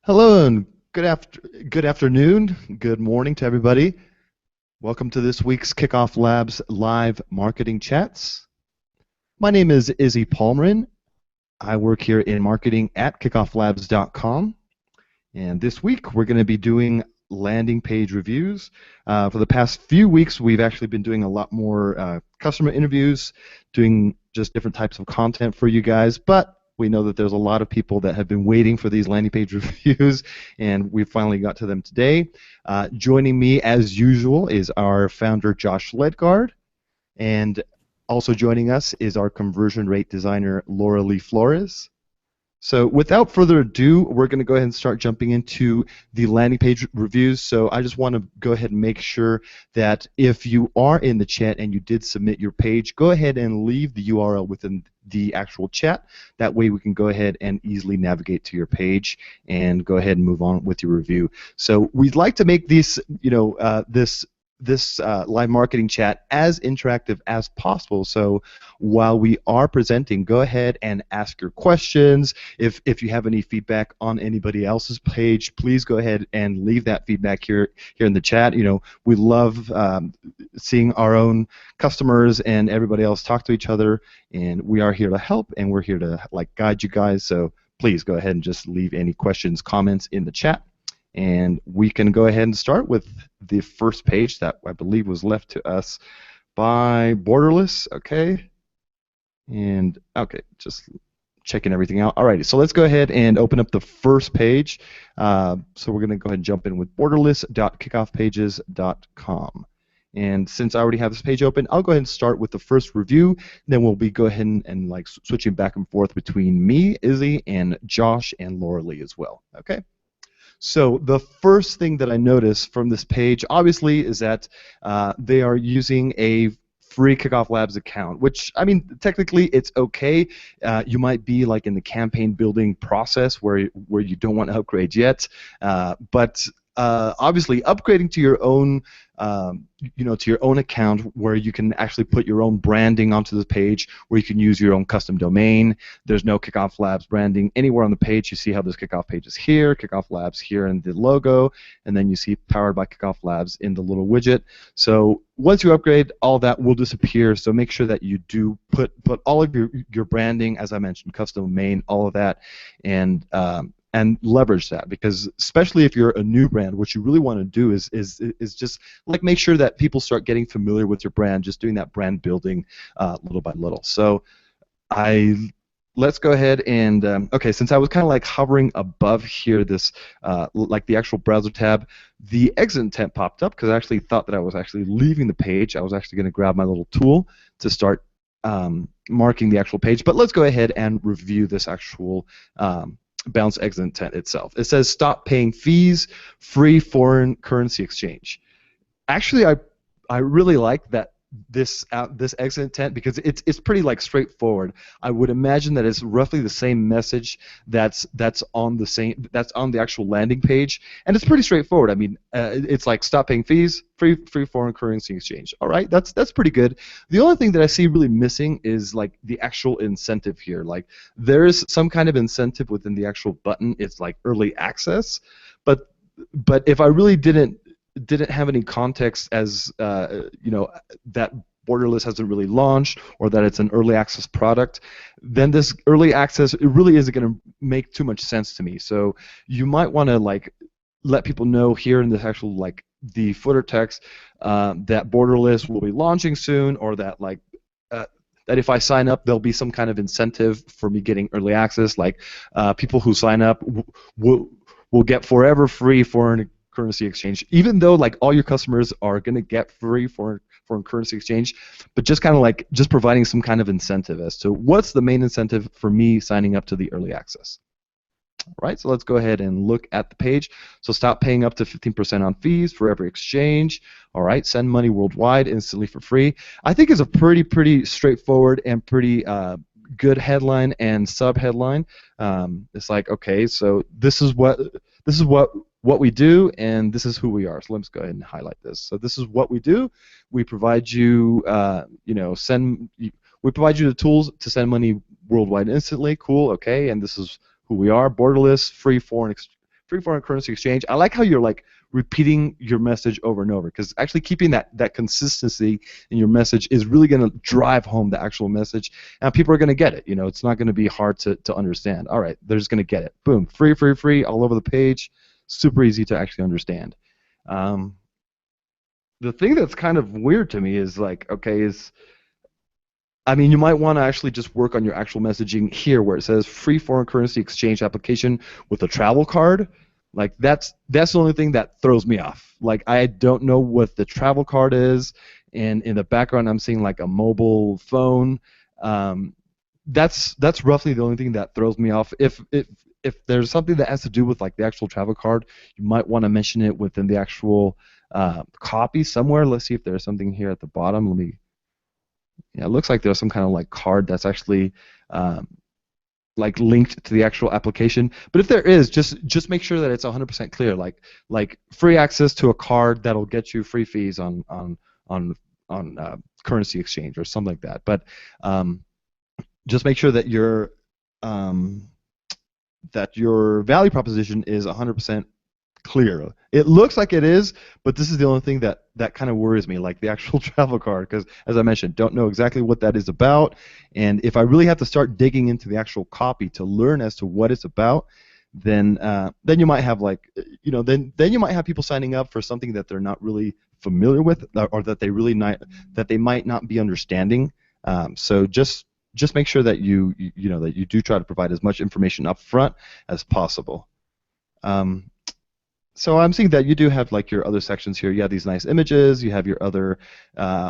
Hello and good afternoon, good morning to everybody. Welcome to this week's Kickoff Labs live marketing chats. My name is Izzy Palmerin. I work here in marketing at kickofflabs.com. And this week we're going to be doing landing page reviews. For the past few weeks we've actually been doing a lot more customer interviews, doing just different types of content for you guys, but we know that there's a lot of people that have been waiting for these landing page reviews, and we finally got to them today. Joining me as usual is our founder Josh Ledgard, and also joining us is our conversion rate designer Laura Lee Flores. So without further ado, we're going to go ahead and start jumping into the landing page reviews. So I just want to go ahead and make sure that if you are in the chat and you did submit your page, go ahead and leave the URL within the actual chat. That way we can go ahead and easily navigate to your page and go ahead and move on with your review. So we'd like to make this live marketing chat as interactive as possible. So while we are presenting, go ahead and ask your questions. If you have any feedback on anybody else's page, please go ahead and leave that feedback here in the chat. We love seeing our own customers and everybody else talk to each other, and we are here to help, and we're here to guide you guys. So please go ahead and just leave any questions, comments in the chat. And we can go ahead and start with the first page that I believe was left to us by Borderless. Okay. And okay, just checking everything out. Alrighty, so let's go ahead and open up the first page. So we're going to go ahead and jump in with borderless.kickoffpages.com. And since I already have this page open, I'll go ahead and start with the first review. Then we'll be go ahead and switching back and forth between me, Izzy, and Josh and Laura Lee as well. Okay. So the first thing that I noticed from this page, obviously, is that they are using a free Kickoff Labs account, which, I mean, technically it's okay. You might be in the campaign building process where you don't want to upgrade yet, but obviously upgrading to your own to your own account where you can actually put your own branding onto the page, where you can use your own custom domain. There's no Kickoff Labs branding anywhere on the page. You see how there's Kickoff Pages here, Kickoff Labs here in the logo, and then you see Powered by Kickoff Labs in the little widget. So once you upgrade, all that will disappear. So make sure that you do put all of your branding, as I mentioned, custom domain, all of that, and leverage that, because especially if you're a new brand, what you really want to do is just make sure that people start getting familiar with your brand, just doing that brand building little by little. So let's go ahead and okay, since I was kind of hovering above here, this the actual browser tab, the exit intent popped up because I actually thought that I was actually leaving the page. I was actually going to grab my little tool to start marking the actual page, but let's go ahead and review this actual bounce exit intent itself. It says stop paying fees, free foreign currency exchange. Actually, I really like that this exit intent, because it's pretty straightforward. I would imagine that it's roughly the same message that's on the actual landing page, and it's pretty straightforward. I mean, it's stop paying fees, free foreign currency exchange. All right, that's pretty good. The only thing that I see really missing is the actual incentive here. There is some kind of incentive within the actual button. It's early access, but if I really didn't have any context as that Borderless hasn't really launched, or that it's an early access product, then this early access, it really isn't going to make too much sense to me. So you might want to let people know here in this actual the footer text that Borderless will be launching soon, or that that if I sign up, there'll be some kind of incentive for me getting early access. People who sign up will get forever free foreign currency exchange, even though all your customers are going to get free foreign currency exchange, but just kind of just providing some kind of incentive as to what's the main incentive for me signing up to the early access. All right, so let's go ahead and look at the page. So stop paying up to 15% on fees for every exchange. All right, send money worldwide instantly for free. I think it's a pretty straightforward and pretty good headline and sub-headline. It's okay, so this is what we do, and this is who we are. So let's go ahead and highlight this. So this is what we do. We provide you, we provide you the tools to send money worldwide instantly. Cool, okay, and this is who we are. Borderless, free free foreign currency exchange. I like how you're like repeating your message over and over, because actually keeping that consistency in your message is really going to drive home the actual message, and people are going to get it. It's not going to be hard to understand. All right, they're just going to get it. Boom, free, free, free, all over the page. Super easy to actually understand. The thing that's kind of weird to me is like, okay, I mean, you might want to actually just work on your actual messaging here where it says free foreign currency exchange application with a travel card. Like that's the only thing that throws me off. Like I don't know what the travel card is, and in the background I'm seeing like a mobile phone. That's roughly the only thing that throws me off. If there's something that has to do with like the actual travel card, you might want to mention it within the actual copy somewhere. Let's see if there's something here at the bottom. Yeah, it looks like there's some kind of like card that's actually like linked to the actual application. But if there is, just make sure that it's 100% clear. Like free access to a card that'll get you free fees on currency exchange or something like that. But just make sure that your value proposition is 100% clear. It looks like it is, but this is the only thing that kind of worries me, like the actual travel card, because as I mentioned, don't know exactly what that is about, and if I really have to start digging into the actual copy to learn as to what it's about, then you might have like, then you might have people signing up for something that they're not really familiar with, or that they might not be understanding. So just make sure that that you do try to provide as much information up front as possible. So I'm seeing that you do have like your other sections here. You have these nice images. You have your other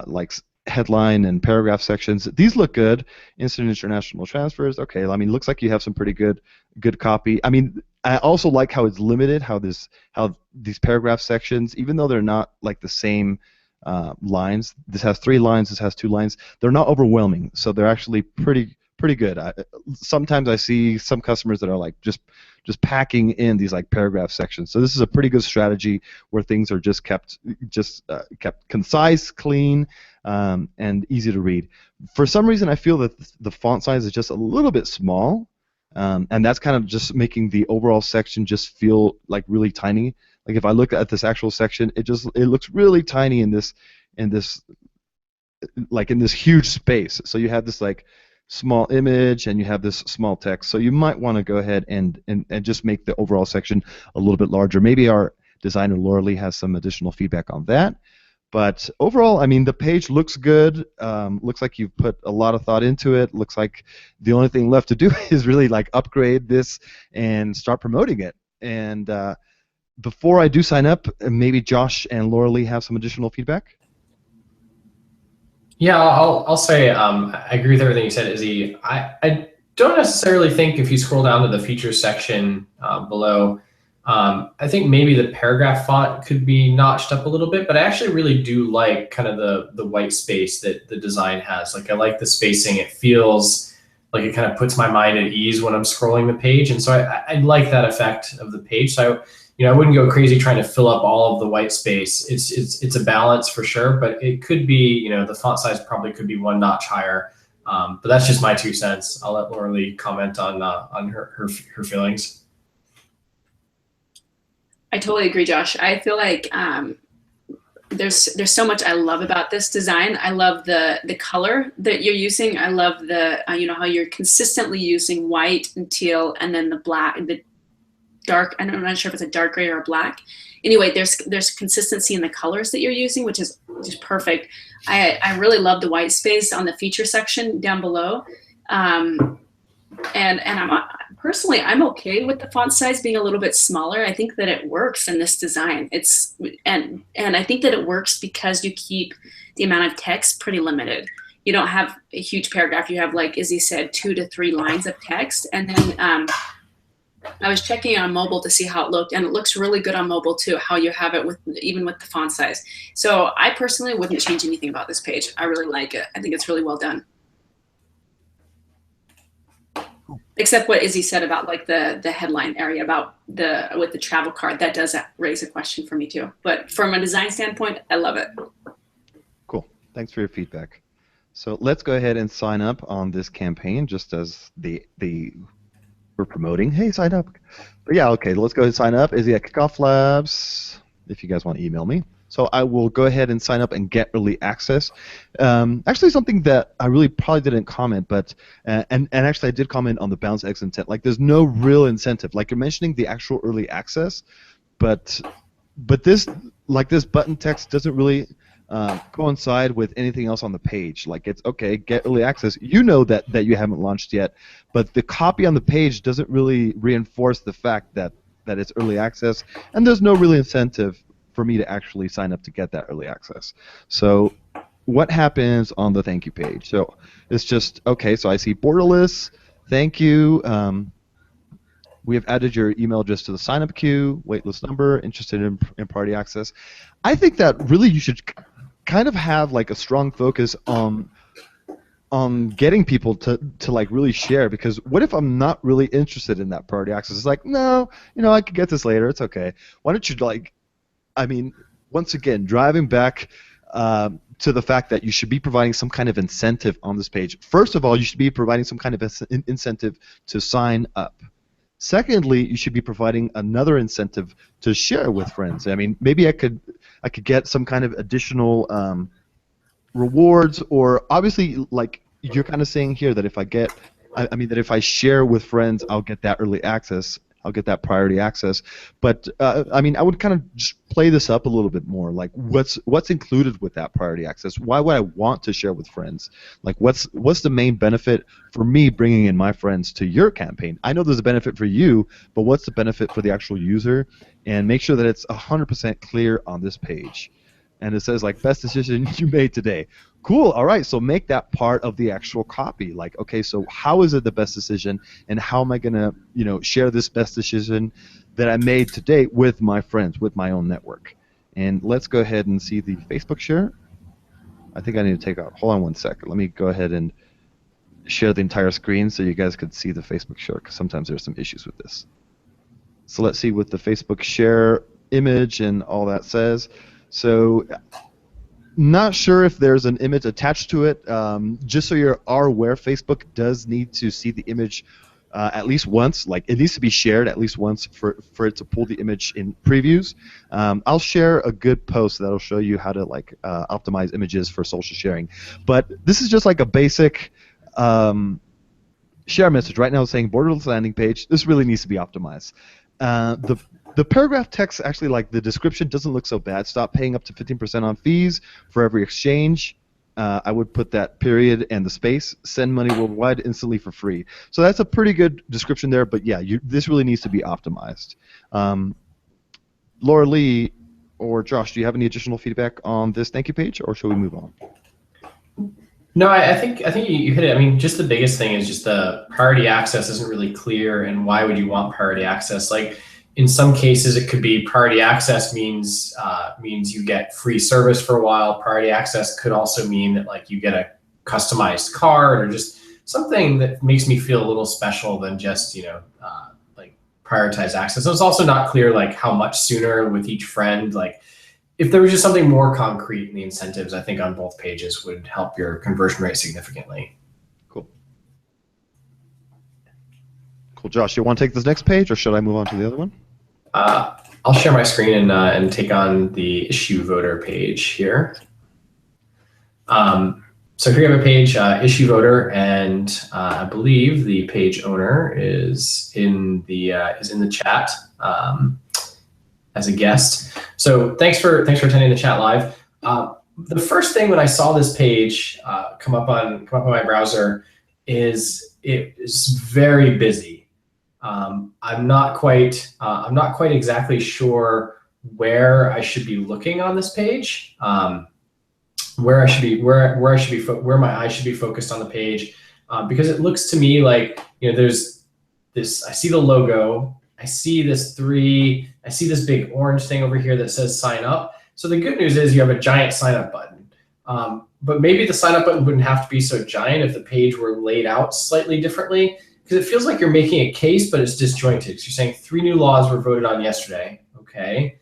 like headline and paragraph sections. These look good. Instant international transfers. Okay, I mean, looks like you have some pretty good copy. I mean, I also like how it's limited. How these paragraph sections, even though they're not like the same lines. This has 3 lines. This has 2 lines. They're not overwhelming. So they're actually pretty good. Sometimes I see some customers that are like just packing in these like paragraph sections. So this is a pretty good strategy where things are just kept concise, clean, and easy to read. For some reason, I feel that the font size is just a little bit small, and that's kind of just making the overall section just feel like really tiny. Like if I look at this actual section, it looks really tiny in this huge space. So you have this like small image and you have this small text. So you might want to go ahead and just make the overall section a little bit larger. Maybe our designer Laura Lee has some additional feedback on that. But overall, I mean, the page looks good. Looks like you've put a lot of thought into it. Looks like the only thing left to do is really like upgrade this and start promoting it. And before I do sign up, maybe Josh and Laura Lee have some additional feedback. Yeah, I'll say I agree with everything you said, Izzy. I don't necessarily think if you scroll down to the features section below, I think maybe the paragraph font could be notched up a little bit, but I actually really do like kind of the white space that the design has. Like I like the spacing. It feels like it kind of puts my mind at ease when I'm scrolling the page, and so I like that effect of the page. So I wouldn't go crazy trying to fill up all of the white space. It's a balance for sure, but it could be, the font size probably could be 1 notch higher. But that's just my 2 cents. I'll let Laura Lee comment on her feelings. I totally agree, Josh. I feel like there's so much I love about this design. I love the color that you're using. I love the how you're consistently using white and teal, and then the black, the dark. I'm not sure if it's a dark gray or a black. Anyway, there's consistency in the colors that you're using, which is just perfect. I really love the white space on the feature section down below, and I'm okay with the font size being a little bit smaller. I think that it works in this design. And I think that it works because you keep the amount of text pretty limited. You don't have a huge paragraph. You have, like Izzy said, 2 to 3 lines of text, and then I was checking on mobile to see how it looked, and it looks really good on mobile too, how you have it even with the font size. So I personally wouldn't change anything about this page. I really like it. I think it's really well done. Except what Izzy said about like the headline area about with the travel card. That does raise a question for me too. But from a design standpoint, I love it. Cool. Thanks for your feedback. So let's go ahead and sign up on this campaign just as the for promoting. Hey, sign up. But yeah, okay, let's go ahead and sign up. Izzy at Kickoff Labs, if you guys want to email me. So I will go ahead and sign up and get early access. Actually, something that I really probably didn't comment, but and actually I did comment on the Bounce X intent. Like, there's no real incentive. Like, you're mentioning the actual early access, but this button text doesn't really coincide with anything else on the page. Like, it's okay, get early access. You know that you haven't launched yet, but the copy on the page doesn't really reinforce the fact that it's early access, and there's no real incentive for me to actually sign up to get that early access. So what happens on the thank you page? So it's just, okay, so I see borderless, thank you. We have added your email address to the sign-up queue, waitlist number, interested in priority access. I think that really you should kind of have like a strong focus on getting people to like really share, because what if I'm not really interested in that priority access? It's like, no, I could get this later, it's okay. Why don't you, like, I mean, once again, driving back to the fact that you should be providing some kind of incentive on this page. First of all, you should be providing some kind of incentive to sign up. Secondly, you should be providing another incentive to share with friends. I mean, maybe I could get some kind of additional rewards, or obviously, like you're kind of saying here, that if I share with friends, I'll get that early access. I'll get that priority access. But I mean, I would kind of just play this up a little bit more. Like, what's included with that priority access? Why would I want to share with friends? Like, what's the main benefit for me bringing in my friends to your campaign? I know there's a benefit for you, but what's the benefit for the actual user? And make sure that it's 100% clear on this page. And it says, like, best decision you made today. Cool. All right. So make that part of the actual copy. Like, okay, so how is it the best decision, and how am I gonna, share this best decision that I made today with my friends, with my own network? And let's go ahead and see the Facebook share. I think I need to take out. Hold on one second. Let me go ahead and share the entire screen so you guys could see the Facebook share, because sometimes there's some issues with this. So let's see what the Facebook share image and all that says. So, not sure if there's an image attached to it. Just so you are aware, Facebook does need to see the image at least once. Like, it needs to be shared at least once for it to pull the image in previews. I'll share a good post that'll show you how to optimize images for social sharing. But this is just like a basic share message right now saying borderless landing page. This really needs to be optimized. The paragraph text, actually, like, the description doesn't look so bad. Stop paying up to 15% on fees for every exchange. I would put that period and the space. Send money worldwide instantly for free. So that's a pretty good description there, but yeah, this really needs to be optimized. Laura Lee or Josh, do you have any additional feedback on this thank you page, or should we move on? No, I think you hit it. I mean, just the biggest thing is just the priority access isn't really clear, and why would you want priority access? Like, in some cases, it could be priority access means you get free service for a while. Priority access could also mean that, like, you get a customized card, or just something that makes me feel a little special than just like prioritized access. So it's also not clear, like, how much sooner with each friend. Like, if there was just something more concrete in the incentives, I think on both pages would help your conversion rate significantly. Cool. Josh, you want to take this next page, or should I move on to the other one? I'll share my screen and take on the issue voter page here. So here we have a page, issue voter, and I believe the page owner is in the chat as a guest. So thanks for attending the chat live. The first thing when I saw this page come up on my browser is it is very busy. I'm not quite exactly sure where I should be looking on this page, where my eyes should be focused on the page, because it looks to me like, there's this. I see the logo. I see this big orange thing over here that says sign up. So the good news is you have a giant sign up button. But maybe the sign up button wouldn't have to be so giant if the page were laid out slightly differently. Because it feels like you're making a case, but it's disjointed. So you're saying 3 new laws were voted on yesterday. Okay.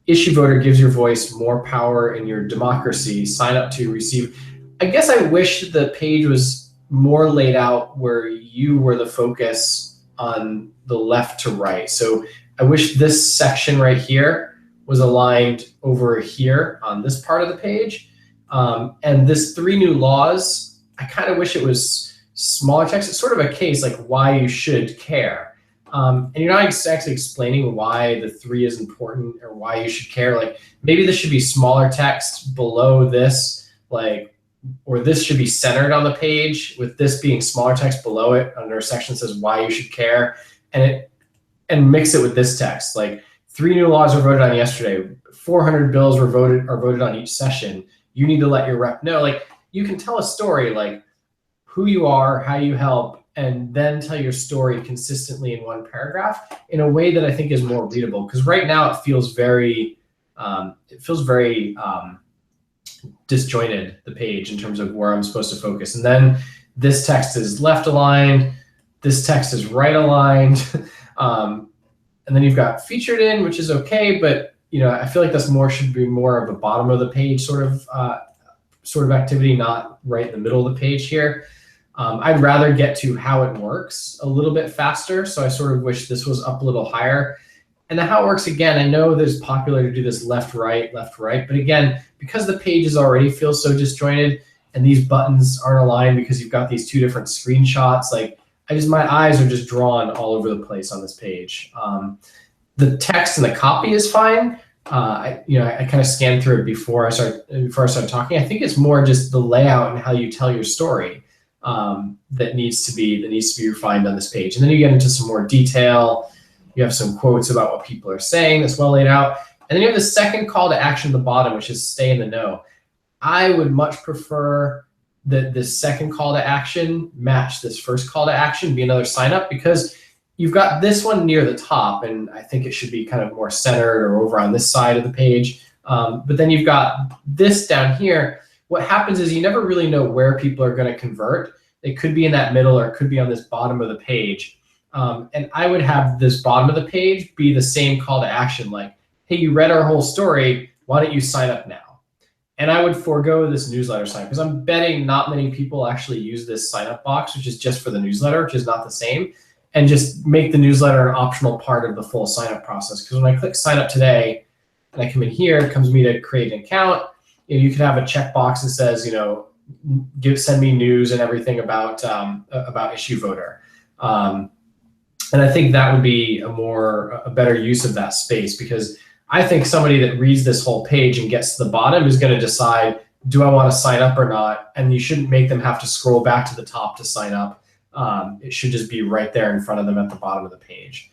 Issue voter gives your voice more power in your democracy. Sign up to receive. I guess I wish the page was more laid out where you were the focus on the left to right. So I wish this section right here was aligned over here on this part of the page. And this 3 new laws, I kind of wish it was smaller text. It's sort of a case like why you should care. And you're not actually explaining why the 3 is important or why you should care. Like maybe this should be smaller text below this, like, or this should be centered on the page with this being smaller text below it under a section that says why you should care, and mix it with this text. Like 3 new laws were voted on yesterday, 400 bills were voted on each session. You need to let your rep know. Like you can tell a story like who you are, how you help, and then tell your story consistently in one paragraph in a way that I think is more readable. Because right now it feels very disjointed, the page, in terms of where I'm supposed to focus. And then this text is left aligned, this text is right aligned, and then you've got featured in, which is okay, but I feel like that's should be more of a bottom of the page sort of activity, not right in the middle of the page here. I'd rather get to how it works a little bit faster, so I sort of wish this was up a little higher. And the how it works, again, I know there's popular to do this left, right, but again, because the pages already feel so disjointed and these buttons aren't aligned because you've got these 2 different screenshots, like my eyes are just drawn all over the place on this page. The text and the copy is fine. I kind of scanned through it before I started talking. I think it's more just the layout and how you tell your story that needs to be refined on this page. And then you get into some more detail. You have some quotes about what people are saying that's well laid out. And then you have the second call to action at the bottom, which is stay in the know. I would much prefer that this second call to action match this first call to action, be another sign up, because you've got this one near the top, and I think it should be kind of more centered or over on this side of the page. But then you've got this down here. What happens is you never really know where people are going to convert. It could be in that middle or it could be on this bottom of the page. And I would have this bottom of the page be the same call to action, like, hey, you read our whole story, why don't you sign up now? And I would forego this newsletter sign, because I'm betting not many people actually use this sign up box, which is just for the newsletter, which is not the same, and just make the newsletter an optional part of the full sign up process. Because when I click sign up today and I come in here, it comes to me to create an account. You could have a checkbox that says, send me news and everything about Issue Voter. And I think that would be a better use of that space, because I think somebody that reads this whole page and gets to the bottom is going to decide, do I want to sign up or not? And you shouldn't make them have to scroll back to the top to sign up. It should just be right there in front of them at the bottom of the page.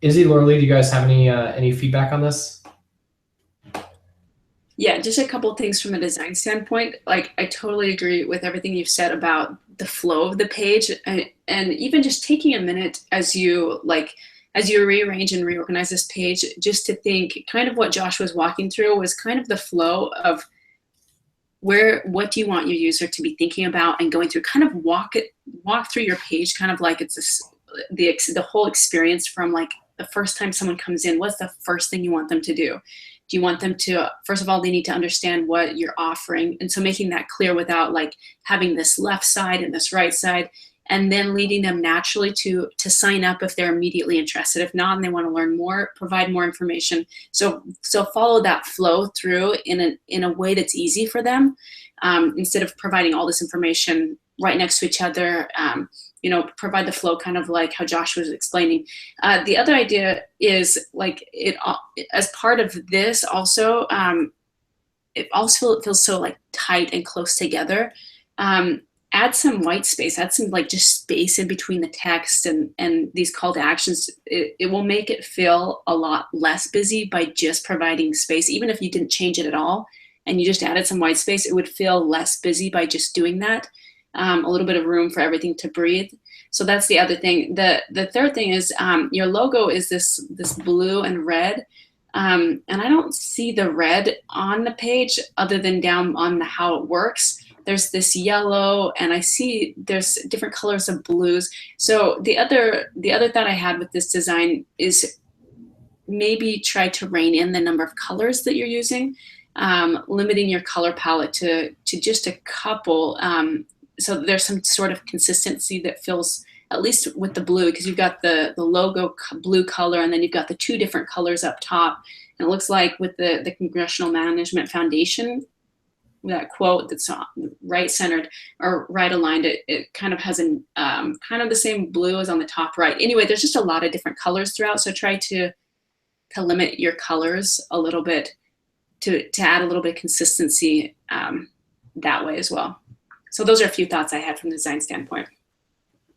Izzy, Laura-Lee, do you guys have any feedback on this? Yeah, just a couple things from a design standpoint. Like, I totally agree with everything you've said about the flow of the page, and even just taking a minute as you rearrange and reorganize this page, just to think kind of what Josh was walking through was kind of the flow of what do you want your user to be thinking about and going through, kind of walk through your page, kind of like it's the whole experience from like the first time someone comes in. What's the first thing you want them to do? Do you want them to, first of all, they need to understand what you're offering. And so making that clear without like having this left side and this right side, and then leading them naturally to sign up if they're immediately interested. If not, and they want to learn more, provide more information. So follow that flow through in a way that's easy for them, instead of providing all this information right next to each other. Provide the flow kind of like how Josh was explaining. The other idea is like as part of this also, it also feels so like tight and close together. Add some white space, add some like just space in between the text and these call to actions. It will make it feel a lot less busy by just providing space. Even if you didn't change it at all and you just added some white space, it would feel less busy by just doing that. A little bit of room for everything to breathe. So that's the other thing. The third thing is your logo is this blue and red. And I don't see the red on the page other than down on the how it works. There's this yellow, and I see there's different colors of blues. So the other thought I had with this design is maybe try to rein in the number of colors that you're using, limiting your color palette to just a couple. so there's some sort of consistency that feels, at least with the blue, because you've got the logo blue color, and then you've got the two different colors up top. And it looks like with the Congressional Management Foundation, that quote that's right centered or right aligned, it kind of has an kind of the same blue as on the top right. Anyway, there's just a lot of different colors throughout, so try to limit your colors a little bit to add a little bit of consistency that way as well. So those are a few thoughts I had from the design standpoint.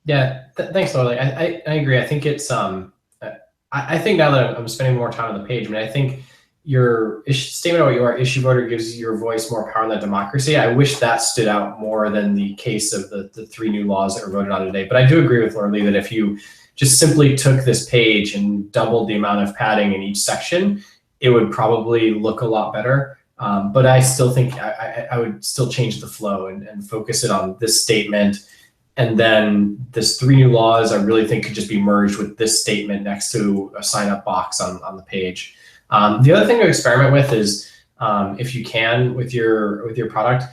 Yeah, thanks, Lorelei. I agree. I think it's I think now that I'm spending more time on the page, I mean, I think your statement about your issue voter gives your voice more power in the democracy. I wish that stood out more than the case of the 3 new laws that were voted on today. But I do agree with Lorelei that if you just simply took this page and doubled the amount of padding in each section, it would probably look a lot better. But I still think I would still change the flow and focus it on this statement. And then this 3 new laws, I really think could just be merged with this statement next to a sign up box on the page. The other thing to experiment with is if you can with your product,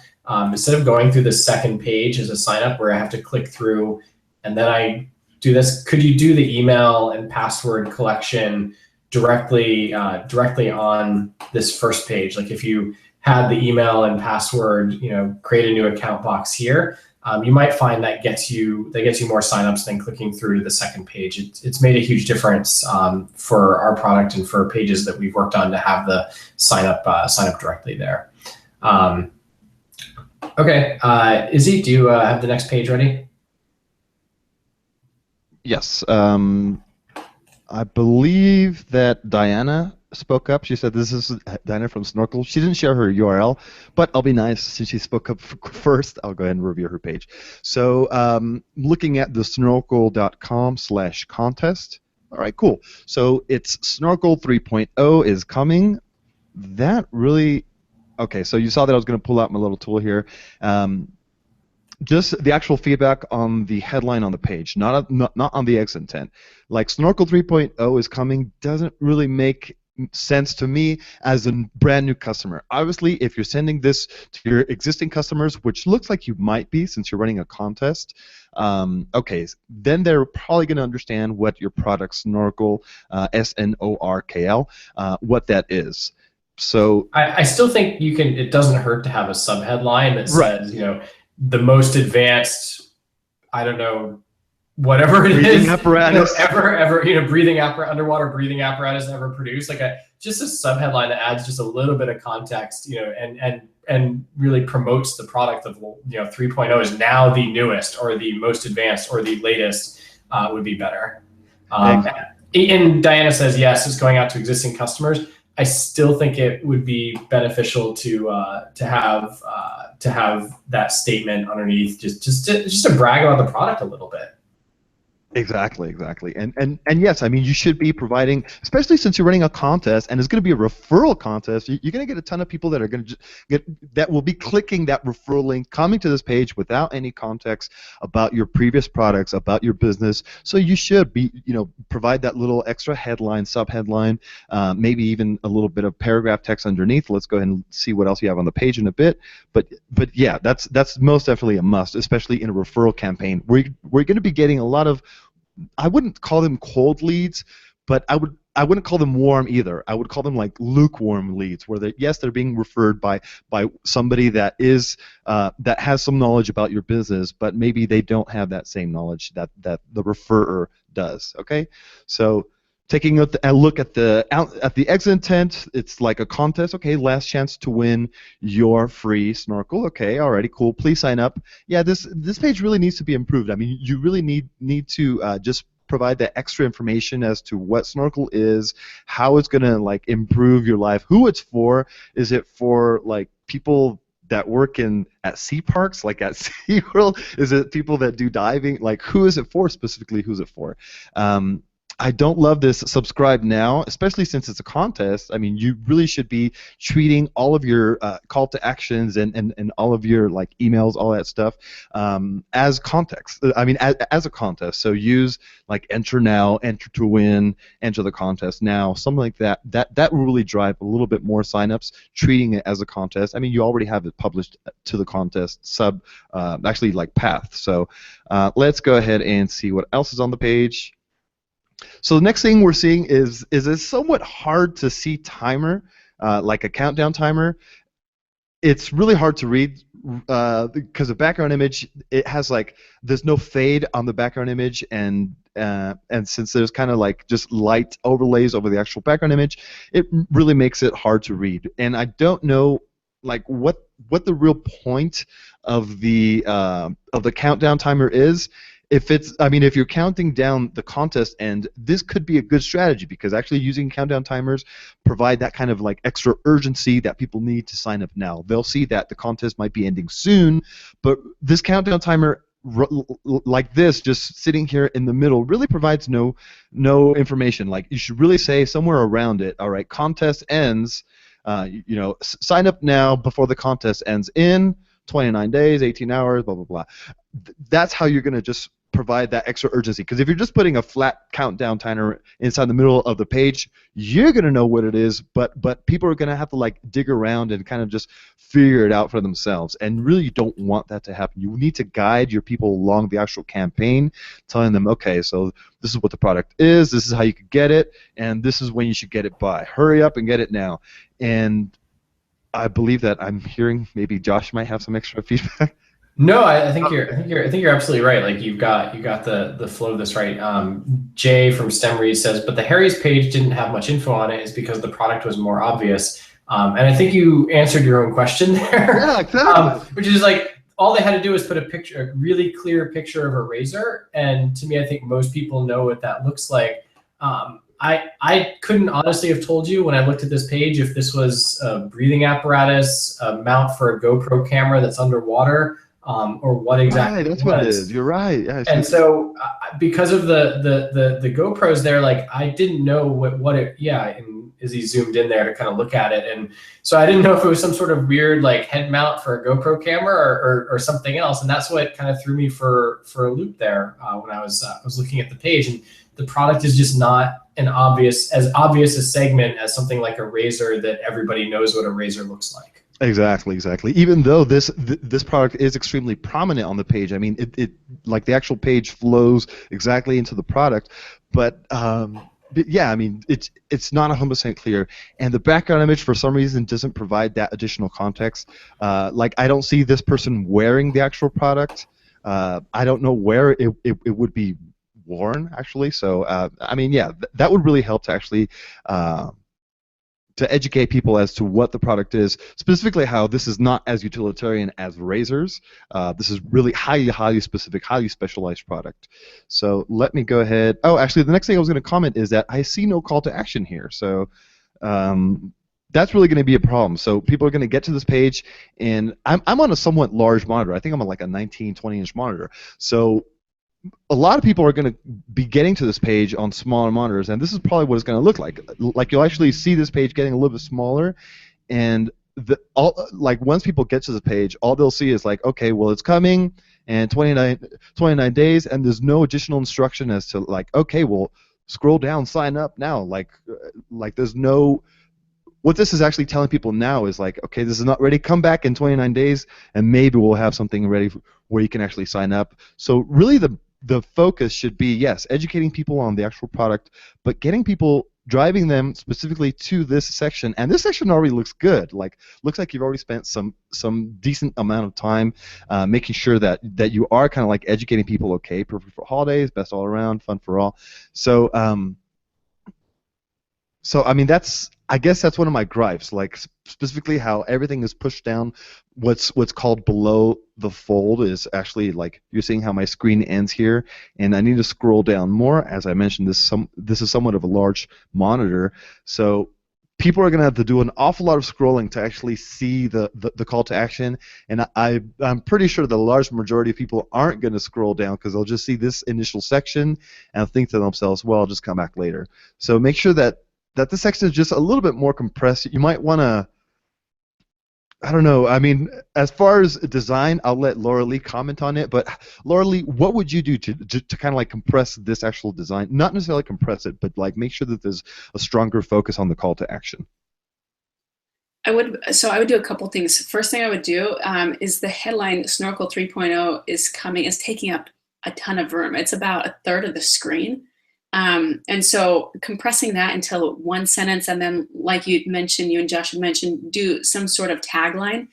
instead of going through the second page as a sign up where I have to click through and then I do this, could you do the email and password collection directly on this first page? Like if you had the email and password, create a new account box here, you might find that gets you more signups than clicking through to the second page. It's made a huge difference for our product and for pages that we've worked on to have the sign up directly there. Okay, Izzy, do you have the next page ready? Yes. I believe that Diana spoke up. She said, this is Diana from Snorkel. She didn't share her URL, but I'll be nice since she spoke up first. I'll go ahead and review her page. So looking at the snorkel.com/contest. All right, cool. So it's Snorkel 3.0 is coming. That really, okay, so you saw that I was going to pull out my little tool here. Just the actual feedback on the headline on the page, not on the exit intent. Like Snorkel 3.0 is coming doesn't really make sense to me as a brand new customer. Obviously, if you're sending this to your existing customers, which looks like you might be since you're running a contest, okay, then they're probably going to understand what your product Snorkel, SNORKL, what that is. So I still think you can. It doesn't hurt to have a subheadline that says, right, the most advanced, I don't know, whatever it breathing is, apparatus. underwater breathing apparatus ever produced. Like just a subheadline that adds just a little bit of context, and really promotes the product of 3.0 is now the newest or the most advanced or the latest would be better. And Diana says yes, it's going out to existing customers. I still think it would be beneficial to have that statement underneath, just to brag about the product a little bit. Exactly. And yes, I mean, you should be providing, especially since you're running a contest and it's going to be a referral contest, you're going to get a ton of people that are going to that will be clicking that referral link, coming to this page without any context about your previous products, about your business. So you should be, provide that little extra headline, subheadline, maybe even a little bit of paragraph text underneath. Let's go ahead and see what else you have on the page in a bit. But yeah, that's most definitely a must, especially in a referral campaign. We're going to be getting a lot of, I wouldn't call them cold leads, but I wouldn't call them warm either. I would call them like lukewarm leads, where they're being referred by somebody that is that has some knowledge about your business, but maybe they don't have that same knowledge that the referrer does. Okay, so taking a look at the exit intent, it's like a contest. Okay, last chance to win your free Snorkel. Okay, alrighty, cool. Please sign up. Yeah, this page really needs to be improved. I mean, you really need to just provide that extra information as to what Snorkel is, how it's gonna like improve your life, who it's for. Is it for like people that work at sea parks, like at SeaWorld? Is it people that do diving? Like, who is it for specifically? Who's it for? I don't love this subscribe now, especially since it's a contest. I mean, you really should be treating all of your call to actions and all of your like emails, all that stuff, as context. I mean, as a contest. So use like enter now, enter to win, enter the contest now, something like that. That will really drive a little bit more signups, treating it as a contest. I mean, you already have it published to the contest actually like path. So let's go ahead and see what else is on the page. So the next thing we're seeing is a somewhat hard to see timer, like a countdown timer. It's really hard to read because the background image, it has like, there's no fade on the background image, and since there's kind of like just light overlays over the actual background image, it really makes it hard to read. And I don't know like what the real point of the countdown timer is. If you're counting down the contest end, this could be a good strategy, because actually using countdown timers provide that kind of like extra urgency that people need to sign up now. They'll see that the contest might be ending soon, but this countdown timer like this, just sitting here in the middle, really provides no information. Like, you should really say somewhere around it, all right, contest ends, sign up now before the contest ends in 29 days, 18 hours, blah, blah, blah. That's how you're going to just provide that extra urgency. Because if you're just putting a flat countdown timer inside the middle of the page, you're going to know what it is, but people are going to have to like dig around and kind of just figure it out for themselves. And really, you don't want that to happen. You need to guide your people along the actual campaign, telling them, okay, so this is what the product is, this is how you could get it, and this is when you should get it by. Hurry up and get it now. And I believe that I'm hearing maybe Josh might have some extra feedback. No, I think you're absolutely right. Like, you got the flow of this right. Jay from STEMRead says, but the Harry's page didn't have much info on it is because the product was more obvious. And I think you answered your own question there. Yeah, exactly. Which is like, all they had to do was put a really clear picture of a razor, and to me, I think most people know what that looks like. I couldn't honestly have told you when I looked at this page if this was a breathing apparatus, a mount for a GoPro camera that's underwater, or what exactly. Right, that's what it is. You're right. Yeah, and so because of the GoPros there, like, I didn't know what it. Yeah, and Izzy zoomed in there to kind of look at it, and so I didn't know if it was some sort of weird like head mount for a GoPro camera or something else, and that's what kind of threw me for a loop there when I was looking at the page. And the product is just not as obvious a segment as something like a razor that everybody knows what a razor looks like. Exactly. Even though this product is extremely prominent on the page, I mean, it like the actual page flows exactly into the product, but yeah, I mean, it's not 100% clear, and the background image for some reason doesn't provide that additional context. Like, I don't see this person wearing the actual product. I don't know where it would be worn, actually. So I mean, yeah, that would really help to actually to educate people as to what the product is, specifically how this is not as utilitarian as razors. This is really highly specific, highly specialized product. So let me go ahead. Oh, actually, the next thing I was going to comment is that I see no call to action here. So that's really going to be a problem. So people are going to get to this page, and I'm on a somewhat large monitor. I think I'm on like a 19, 20-inch monitor. So a lot of people are going to be getting to this page on smaller monitors, and this is probably what it's going to look like. Like, you'll actually see this page getting a little bit smaller, and once people get to the page, all they'll see is like, okay, well, it's coming, and 29 days, and there's no additional instruction as to like, okay, well, scroll down, sign up now. Like there's no. What this is actually telling people now is like, okay, this is not ready. Come back in 29 days, and maybe we'll have something ready where you can actually sign up. So really, the focus should be, yes, educating people on the actual product, but getting people, driving them specifically to this section. And this section already looks good. Like, looks like you've already spent some decent amount of time making sure that you are kind of like educating people. Okay, perfect for holidays, best all around, fun for all. So I mean, I guess that's one of my gripes, like specifically how everything is pushed down. What's called below the fold is actually, like, you're seeing how my screen ends here, and I need to scroll down more. As I mentioned, this is somewhat of a large monitor, so people are going to have to do an awful lot of scrolling to actually see the call to action, and I'm pretty sure the large majority of people aren't going to scroll down because they'll just see this initial section and think to themselves, well, I'll just come back later. So make sure that this section is just a little bit more compressed. You might want to, I don't know. I mean, as far as design, I'll let Laura Lee comment on it. But Laura Lee, what would you do to kind of like compress this actual design? Not necessarily compress it, but like make sure that there's a stronger focus on the call to action. I would do a couple things. First thing I would do is the headline Snorkel 3.0 is taking up a ton of room. It's about a third of the screen. And so compressing that into one sentence, and then like you and Josh had mentioned, do some sort of tagline.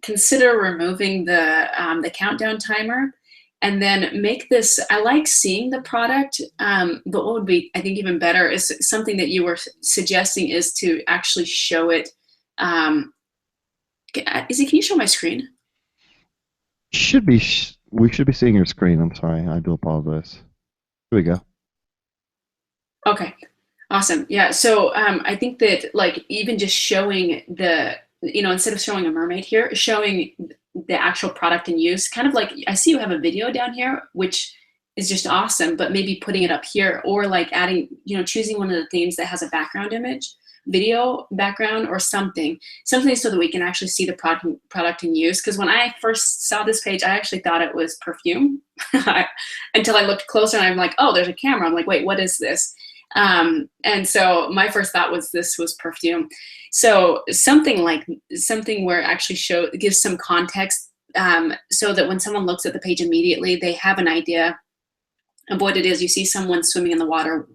Consider removing the countdown timer, and then make this. I like seeing the product, but what would be, I think, even better is something that you were suggesting is to actually show it. Izzy, can you show my screen? We should be seeing your screen. I'm sorry. I do apologize. Here we go. Okay, awesome. Yeah, so I think that like even just showing instead of showing a mermaid here, showing the actual product in use, kind of like I see you have a video down here, which is just awesome, but maybe putting it up here or like adding, choosing one of the themes that has a background image, video background or something so that we can actually see the product in use. Because when I first saw this page, I actually thought it was perfume until I looked closer and I'm like, oh, there's a camera. I'm like, wait, what is this? And so my first thought was this was perfume. So something where it actually gives some context, so that when someone looks at the page immediately, they have an idea of what it is. You see someone swimming in the water,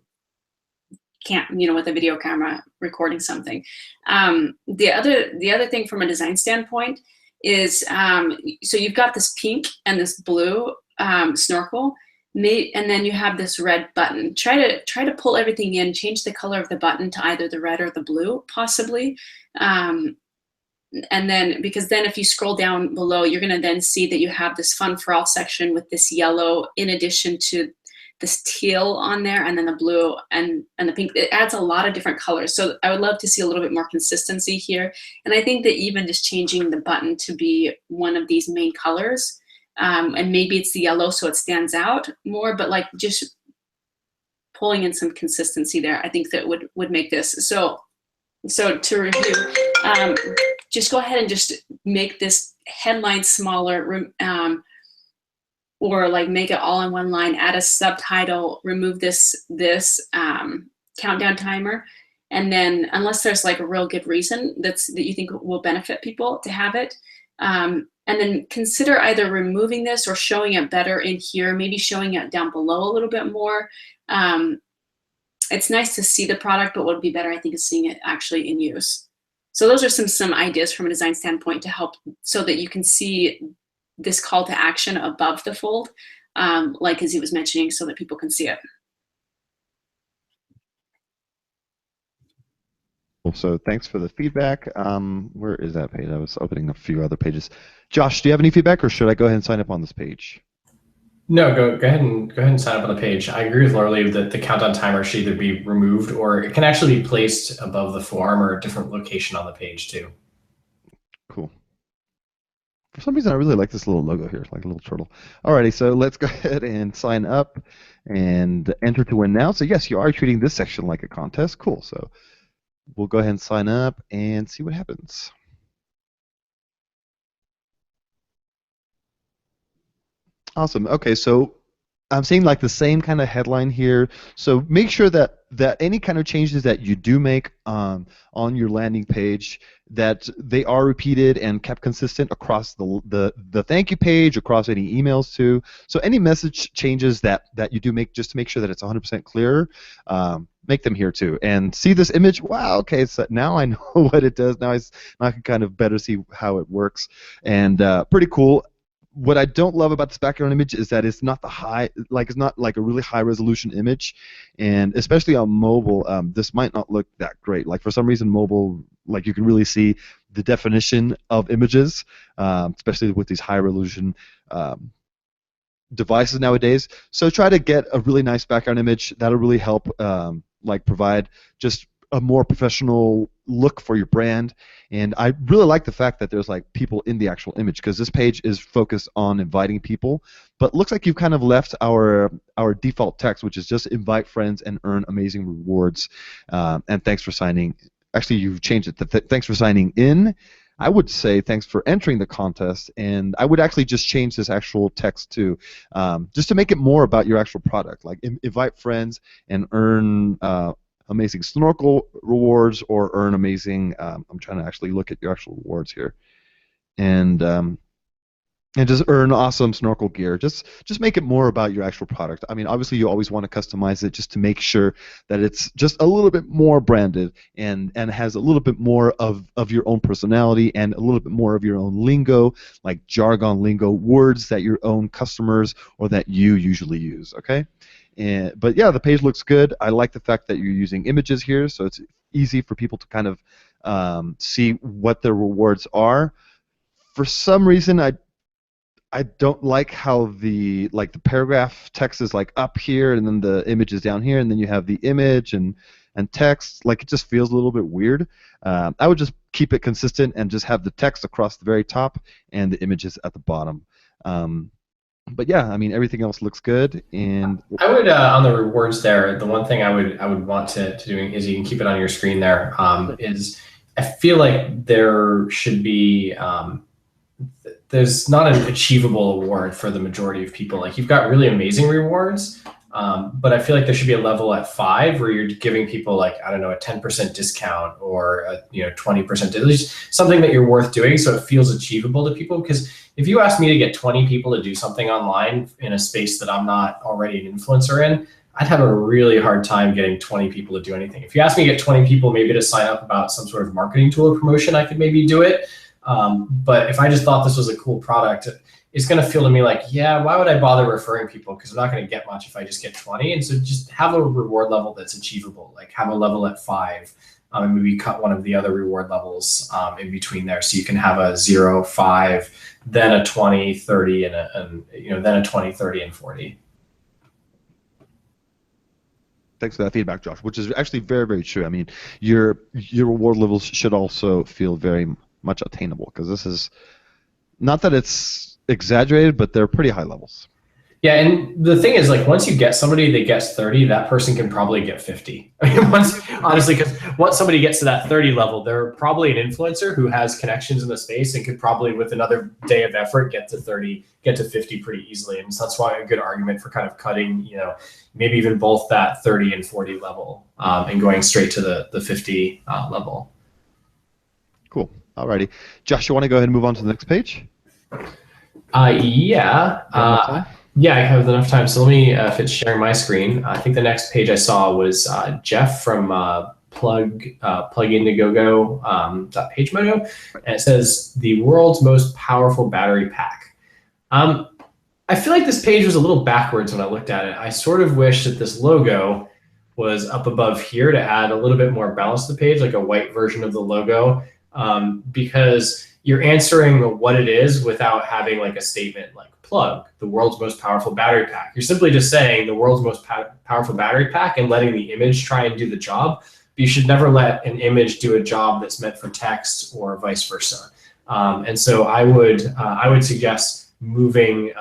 with a video camera recording something. The other thing from a design standpoint is, so you've got this pink and this blue snorkel. And then you have this red button. Try to pull everything in, change the color of the button to either the red or the blue, possibly. And then, because then if you scroll down below, you're going to then see that you have this Fun for All section with this yellow in addition to this teal on there, and then the blue and the pink. It adds a lot of different colors. So I would love to see a little bit more consistency here. And I think that even just changing the button to be one of these main colors, and maybe it's the yellow so it stands out more, but like just pulling in some consistency there, I think that would make this. So to review, just go ahead and just make this headline smaller, or like make it all in one line, add a subtitle, remove this countdown timer, and then unless there's like a real good reason that you think will benefit people to have it, and then consider either removing this or showing it better in here, maybe showing it down below a little bit more. It's nice to see the product, but what would be better, I think, is seeing it actually in use. So those are some ideas from a design standpoint to help so that you can see this call to action above the fold, like as he was mentioning, so that people can see it. So thanks for the feedback. Where is that page? I was opening a few other pages. Josh, do you have any feedback, or should I go ahead and sign up on this page? No, go ahead and sign up on the page. I agree with Laura Lee that the countdown timer should either be removed or it can actually be placed above the form or a different location on the page too. Cool. For some reason, I really like this little logo here. It's like a little turtle. Alrighty, so let's go ahead and sign up and enter to win now. So yes, you are treating this section like a contest. Cool. So we'll go ahead and sign up and see what happens. Awesome. Okay, so I'm seeing like the same kind of headline here. So make sure that any kind of changes that you do make on your landing page, that they are repeated and kept consistent across the thank you page, across any emails too. So any message changes that you do make, just to make sure that it's 100% clear, make them here too. And see this image? Wow. Okay, so now I know what it does. Now I can kind of better see how it works, and pretty cool. What I don't love about this background image is that it's not it's not like a really high resolution image, and especially on mobile, this might not look that great. Like for some reason, mobile, like you can really see the definition of images, especially with these high resolution devices nowadays. So try to get a really nice background image. That'll really help, like provide just a more professional look for your brand. And I really like the fact that there's like people in the actual image, because this page is focused on inviting people, but looks like you've kind of left our default text, which is just invite friends and earn amazing rewards. And thanks for signing. Actually, you've changed it to thanks for signing in. I would say thanks for entering the contest, and I would actually just change this actual text to just to make it more about your actual product, like invite friends and earn amazing snorkel rewards, or earn amazing. I'm trying to actually look at your actual rewards here, and just earn awesome snorkel gear. Just make it more about your actual product. I mean, obviously you always want to customize it just to make sure that it's just a little bit more branded and has a little bit more of your own personality and a little bit more of your own lingo, like jargon lingo, words that your own customers or that you usually use, okay? But yeah, the page looks good. I like the fact that you're using images here, so it's easy for people to kind of see what their rewards are. For some reason, I don't like how the paragraph text is like up here and then the image is down here, and then you have the image and text. Like, it just feels a little bit weird. I would just keep it consistent and just have the text across the very top and the images at the bottom. But yeah, I mean, everything else looks good. And I would on the rewards there, the one thing I would want to do is, you can keep it on your screen there, is I feel like there should be there's not an achievable award for the majority of people. Like, you've got really amazing rewards, but I feel like there should be a level at 5 where you're giving people, like, I don't know, a 10% discount or a 20%, at least something that you're worth doing, so it feels achievable to people. Because if you ask me to get 20 people to do something online in a space that I'm not already an influencer in, I'd have a really hard time getting 20 people to do anything. If you ask me to get 20 people maybe to sign up about some sort of marketing tool or promotion, I could maybe do it. But if I just thought this was a cool product, it's going to feel to me like, yeah, why would I bother referring people? Because I'm not going to get much if I just get 20. And so just have a reward level that's achievable. Like, have a level at 5, and maybe cut one of the other reward levels in between there, so you can have a 0, 5, then a 20, 30, and then a 20, 30, and 40. Thanks for that feedback, Josh, which is actually very, very true. I mean, your reward levels should also feel very much attainable, because this is not that it's exaggerated, but they're pretty high levels. Yeah, and the thing is, like, once you get somebody that gets 30, that person can probably get 50. I mean, honestly, because once somebody gets to that 30 level, they're probably an influencer who has connections in the space and could probably, with another day of effort, get to 30, get to 50 pretty easily. And so that's why a good argument for kind of cutting, maybe even both that 30 and 40 level, and going straight to the 50 level. Cool. Alrighty, Josh, you want to go ahead and move on to the next page? Yeah. Yeah, I have enough time. So let me, if it's sharing my screen, I think the next page I saw was Jeff from PlugInDiegogo.PageModo, and it says the world's most powerful battery pack. I feel like this page was a little backwards when I looked at it. I sort of wish that this logo was up above here to add a little bit more balance to the page, like a white version of the logo, because you're answering what it is without having like a statement like plug, the world's most powerful battery pack. You're simply just saying the world's most powerful battery pack and letting the image try and do the job. But you should never let an image do a job that's meant for text or vice versa. And so I would suggest moving,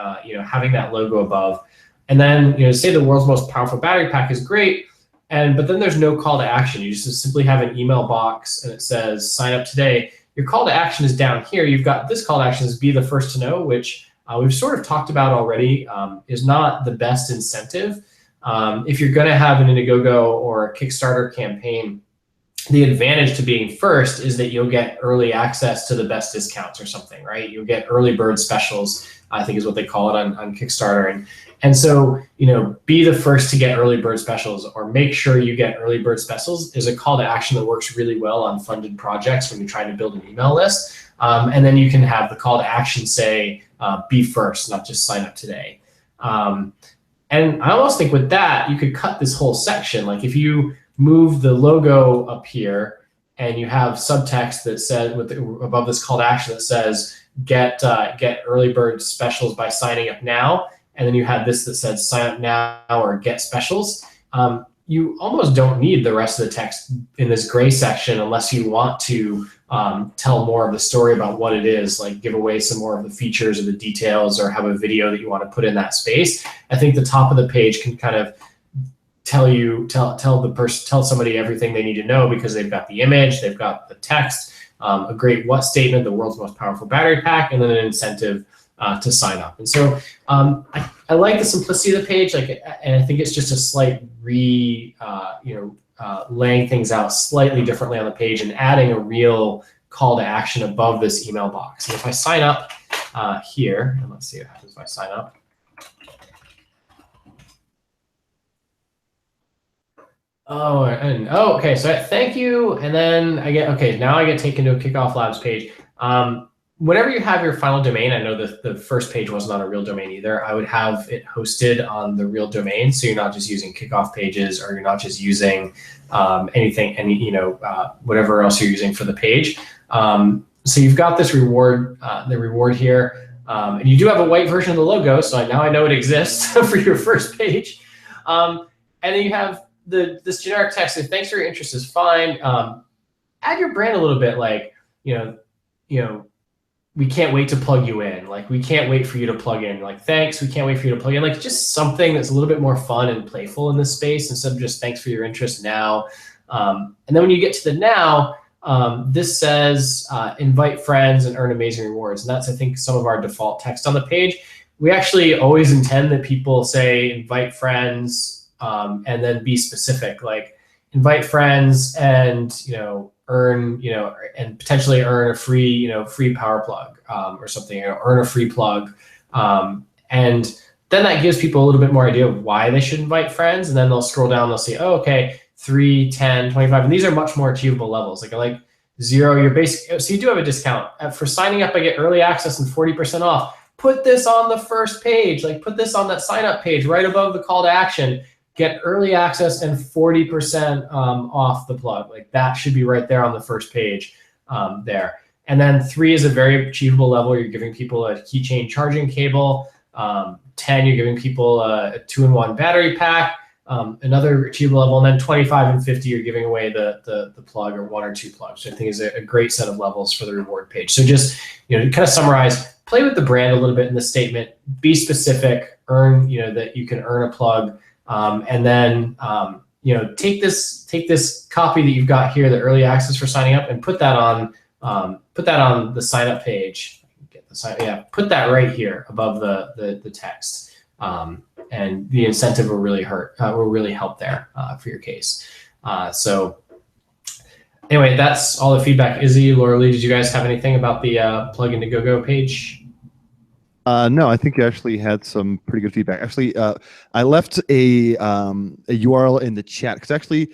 having that logo above, and then say the world's most powerful battery pack is great, but then there's no call to action. You just simply have an email box and it says sign up today. Your call to action is down here. You've got this call to action is be the first to know, which we've sort of talked about already, is not the best incentive. If you're going to have an Indiegogo or a Kickstarter campaign, the advantage to being first is that you'll get early access to the best discounts or something, right? You'll get early bird specials, I think is what they call it on Kickstarter. And so, be the first to get early bird specials, or make sure you get early bird specials, is a call to action that works really well on funded projects when you're trying to build an email list. And then you can have the call to action say, be first, not just sign up today. And I almost think with that, you could cut this whole section. Like, if you move the logo up here and you have subtext that says above this call to action that says get early bird specials by signing up now, and then you had this that said sign up now or get specials, you almost don't need the rest of the text in this gray section unless you want to tell more of the story about what it is, like give away some more of the features or the details, or have a video that you want to put in that space. I think the top of the page can kind of tell somebody everything they need to know, because they've got the image, they've got the text, a great what statement, the world's most powerful battery pack, and then an incentive to sign up. And so I like the simplicity of the page, and I think it's just a slight laying things out slightly differently on the page and adding a real call to action above this email box. And if I sign up here, and let's see what happens if I sign up. Okay, so thank you, and then now I get taken to a Kickoff Labs page. Whenever you have your final domain, I know the first page wasn't on a real domain either, I would have it hosted on the real domain, so you're not just using Kickoff pages, or you're not just using whatever else you're using for the page. So you've got this reward, the reward here, and you do have a white version of the logo, so now I know it exists for your first page. And then you have this generic text that thanks for your interest is fine. Add your brand a little bit, like we can't wait to plug you in. Like, we can't wait for you to plug in. Like, thanks, we can't wait for you to plug in. Like, just something that's a little bit more fun and playful in this space, instead of just thanks for your interest now. And then when you get to the now, this says invite friends and earn amazing rewards. And that's, I think, some of our default text on the page. We actually always intend that people say invite friends and then be specific, like invite friends and earn, and potentially earn a free, free power plug or something, earn a free plug. And then that gives people a little bit more idea of why they should invite friends. And then they'll scroll down, they'll see, oh, okay, 3, 10, 25. And these are much more achievable levels. Like I like 0, your basic, so you do have a discount. For signing up, I get early access and 40% off. Put this on the first page, like put this on that sign up page right above the call to action. Get early access and 40% off the plug. Like that should be right there on the first page there. And then 3 is a very achievable level. You're giving people a keychain charging cable. 10, you're giving people a 2-in-1 battery pack, another achievable level. And then 25 and 50, you're giving away the plug, or 1 or 2 plugs. So I think is a great set of levels for the reward page. So just to kind of summarize, play with the brand a little bit in the statement. Be specific. Earn that you can earn a plug. And then take this copy that you've got here, the early access for signing up, and put that on the sign up page. Put that right here above the text, and the incentive will really help there for your case. So anyway, that's all the feedback. Izzy, Laura Lee, did you guys have anything about the plugin to GoGo page? No, I think you actually had some pretty good feedback. Actually, I left a URL in the chat, because actually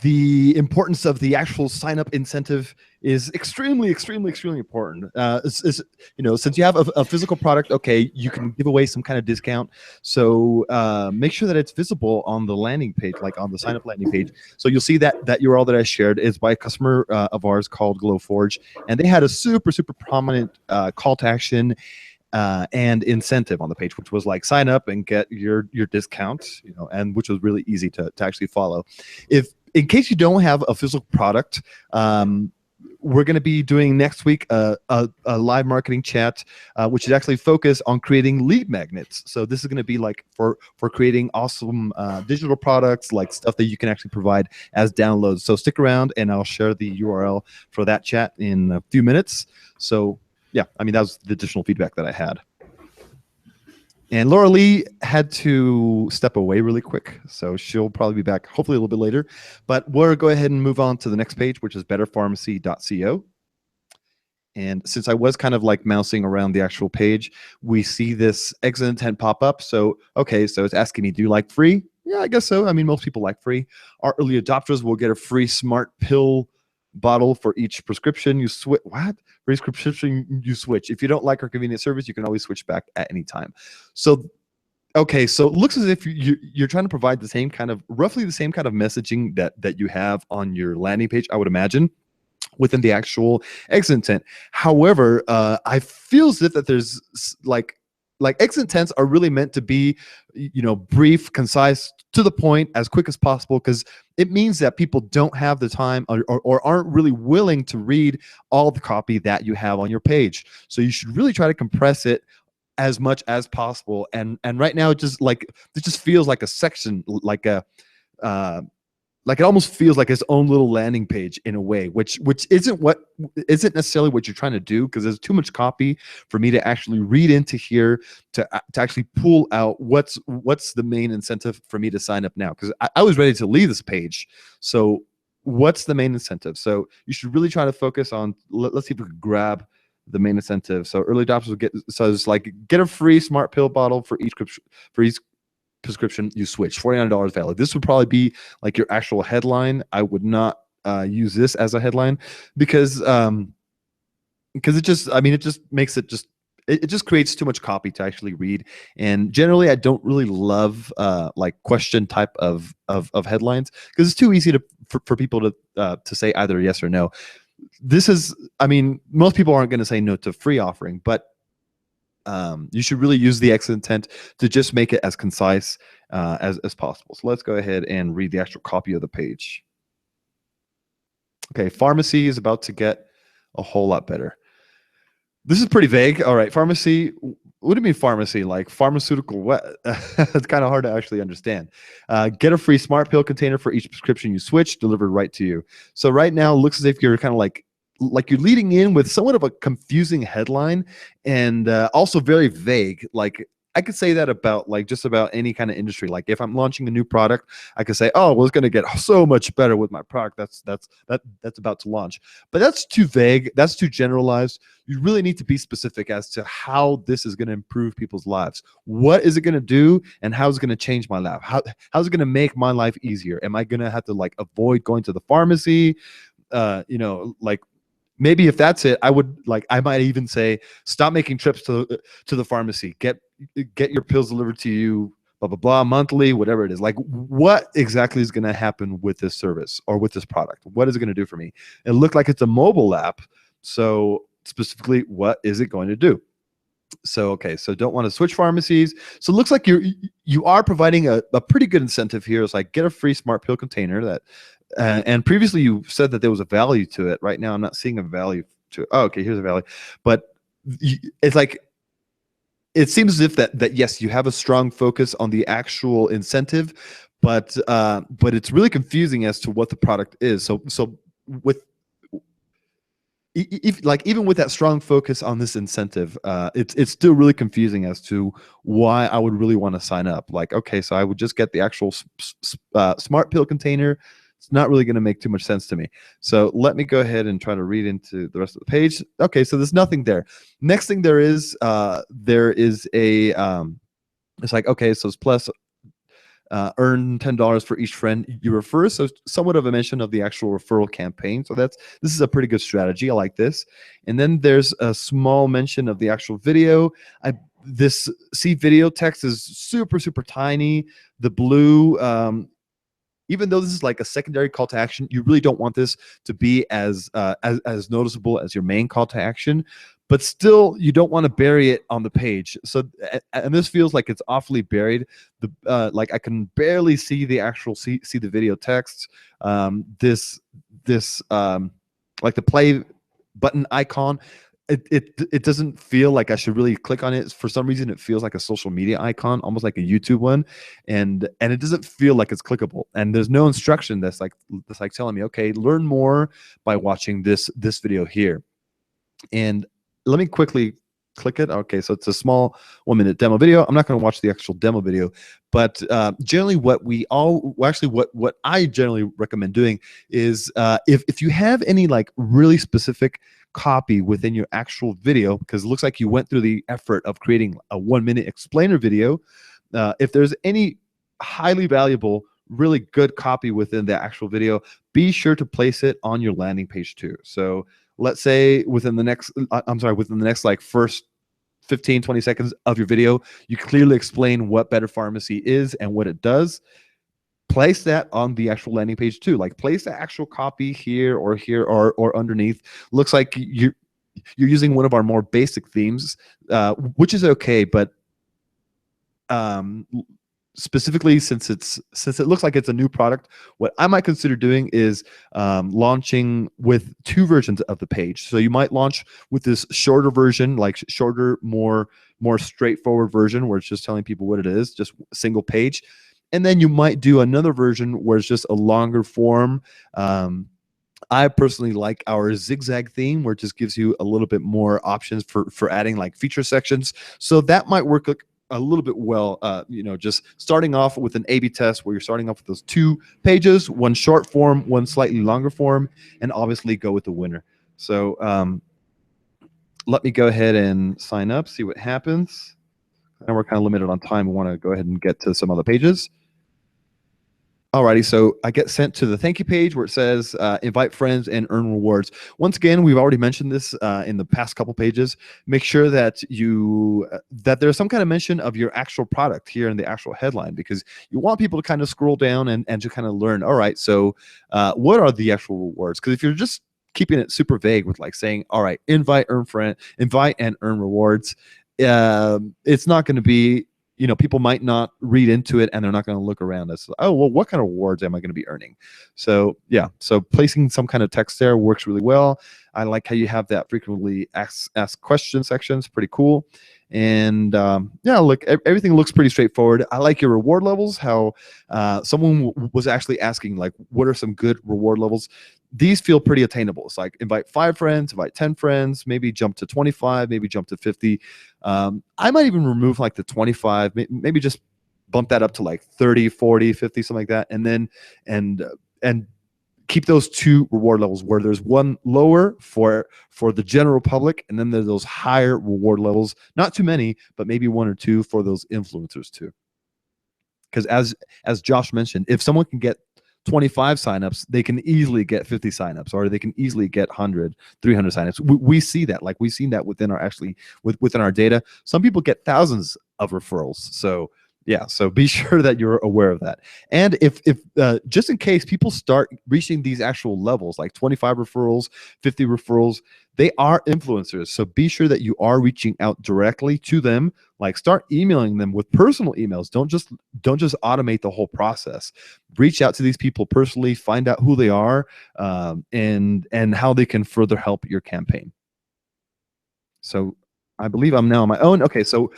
the importance of the actual sign-up incentive is extremely, extremely, extremely important. Since you have a physical product, okay, you can give away some kind of discount. So make sure that it's visible on the landing page, like on the sign-up landing page. So you'll see that URL that I shared is by a customer of ours called Glowforge, and they had a super, super prominent call to action and incentive on the page, which was like sign up and get your discount, and which was really easy to actually follow. In case you don't have a physical product, we're going to be doing next week a live marketing chat, which is actually focused on creating lead magnets. So this is going to be like for creating awesome digital products, like stuff that you can actually provide as downloads. So stick around, and I'll share the URL for that chat in a few minutes. So yeah, I mean, that was the additional feedback that I had. And Laura Lee had to step away really quick, so she'll probably be back hopefully a little bit later. But we'll go ahead and move on to the next page, which is betterpharmacy.co. And since I was kind of like mousing around the actual page, we see this exit intent pop up. So, okay, so it's asking me, do you like free? Yeah, I guess so. I mean, most people like free. Our early adopters will get a free smart pill bottle for each prescription you switch. What? For each prescription you switch. If you don't like our convenient service, you can always switch back at any time. So, okay, so it looks as if you're trying to provide the same kind of, roughly the same kind of messaging that you have on your landing page, I would imagine, within the actual exit intent. However, I feel as if that there's like like exit intents are really meant to be, you know, brief, concise, to the point, as quick as possible, because it means that people don't have the time or aren't really willing to read all the copy that you have on your page. So you should really try to compress it as much as possible. And right now, it just feels like a section, like a like it almost feels like its own little landing page in a way, which isn't necessarily what you're trying to do, because there's too much copy for me to actually read into here to actually pull out what's the main incentive for me to sign up now, because I was ready to leave this page. So what's the main incentive? So you should really try to focus on, let's see if we can grab the main incentive. So early adopters will get, so it's like get a free smart pill bottle for each prescription you switch, $49 valid. This would probably be like your actual headline. I would not use this as a headline, because it just, I mean, it just makes it just, it just creates too much copy to actually read. And generally I don't really love like question type of headlines, because it's too easy for people to say either yes or no. This is, I mean, most people aren't going to say no to free offering, but you should really use the exit intent to just make it as concise as possible. So let's go ahead and read the actual copy of the page. Okay, pharmacy is about to get a whole lot better. This is pretty vague. All right, pharmacy. What do you mean pharmacy? Like pharmaceutical what? It's kind of hard to actually understand. Get a free smart pill container for each prescription you switch, delivered right to you. So right now, it looks as if you're kind of like you're leading in with somewhat of a confusing headline, and also very vague. Like I could say that about like just about any kind of industry. Like if I'm launching a new product, I could say, oh, well, it's going to get so much better with my product that's about to launch. But that's too vague. That's too generalized. You really need to be specific as to how this is going to improve people's lives. What is it going to do, and how is it going to change my life? How's it going to make my life easier? Am I going to have to like avoid going to the pharmacy? You know, like, maybe if that's it, I might even say, stop making trips to the pharmacy. Get your pills delivered to you, blah, blah, blah, monthly, whatever it is. Like, what exactly is going to happen with this service or with this product? What is it going to do for me? It looked like it's a mobile app. So specifically, what is it going to do? So, okay, so don't want to switch pharmacies. So it looks like you are providing a pretty good incentive here. It's like get a free smart pill container that, and previously you said that there was a value to it. Right now I'm not seeing a value to it. Oh, okay, here's a value. But it's like, it seems as if that yes, you have a strong focus on the actual incentive, but it's really confusing as to what the product is. So with even with that strong focus on this incentive, it's still really confusing as to why I would really want to sign up. Like, okay, so I would just get the actual smart pill container. It's not really going to make too much sense to me. So let me go ahead and try to read into the rest of the page. Okay, so there's nothing there. Next thing there is a it's like, okay, so it's plus earn $10 for each friend you refer. So somewhat of a mention of the actual referral campaign. So this is a pretty good strategy. I like this. And then there's a small mention of the actual video. This video text is super, super tiny. The blue, even though this is like a secondary call to action, you really don't want this to be as noticeable as your main call to action. But still, you don't want to bury it on the page. So, and this feels like it's awfully buried. Like I can barely see the actual see the video text. This like the play button icon. It doesn't feel like I should really click on it. For some reason, it feels like a social media icon, almost like a YouTube one, and it doesn't feel like it's clickable. And there's no instruction that's like telling me, okay, learn more by watching this video here. And let me quickly click it. Okay, so it's a small 1-minute demo video. I'm not going to watch the actual demo video, but generally what I generally recommend doing is if you have any like really specific copy within your actual video, because it looks like you went through the effort of creating a 1-minute explainer video, if there's any highly valuable, really good copy within the actual video, be sure to place it on your landing page too. So let's say within the next like first 15-20 seconds of your video, you clearly explain what Better Pharmacy is and what it does. Place that on the actual landing page too. Like place the actual copy here or underneath. Looks like you're using one of our more basic themes, which is okay, but specifically since it looks like it's a new product, what I might consider doing is launching with 2 versions of the page. So you might launch with this shorter version, like shorter, more straightforward version where it's just telling people what it is, just a single page. And then you might do another version where it's just a longer form. I personally like our zigzag theme, where it just gives you a little bit more options for adding like feature sections. So that might work a little bit well, just starting off with an A/B test where you're starting off with those 2 pages, one short form, one slightly longer form, and obviously go with the winner. So let me go ahead and sign up, see what happens. And we're kind of limited on time. We want to go ahead and get to some other pages. Alrighty, so I get sent to the thank you page where it says invite friends and earn rewards. Once again, we've already mentioned this in the past couple pages. Make sure that that there's some kind of mention of your actual product here in the actual headline, because you want people to kind of scroll down and to kind of learn, all right, so what are the actual rewards? Because if you're just keeping it super vague with like saying, all right, invite and earn rewards, it's not going to be, people might not read into it and they're not going to look around as, oh, well, what kind of rewards am I going to be earning? So yeah, so placing some kind of text there works really well. I like how you have that frequently asked question section. It's pretty cool. And yeah, look, everything looks pretty straightforward. I like your reward levels, how someone was actually asking, like, what are some good reward levels? These feel pretty attainable. It's like invite 5 friends, invite 10 friends, maybe jump to 25, maybe jump to 50. I might even remove like the 25, maybe just bump that up to like 30, 40, 50, something like that. And then, and keep those 2 reward levels where there's one lower for the general public, and then there's those higher reward levels, not too many, but maybe 1 or 2 for those influencers too. Because as Josh mentioned, if someone can get 25 signups, they can easily get 50 signups, or they can easily get 100, 300 signups. We see that, like we've seen that within our data. Some people get thousands of referrals. So yeah, so be sure that you're aware of that. And if just in case people start reaching these actual levels, like 25 referrals, 50 referrals, they are influencers. So be sure that you are reaching out directly to them. Like start emailing them with personal emails. Don't just automate the whole process. Reach out to these people personally, find out who they are, and how they can further help your campaign. So I believe I'm now on my own. Okay, so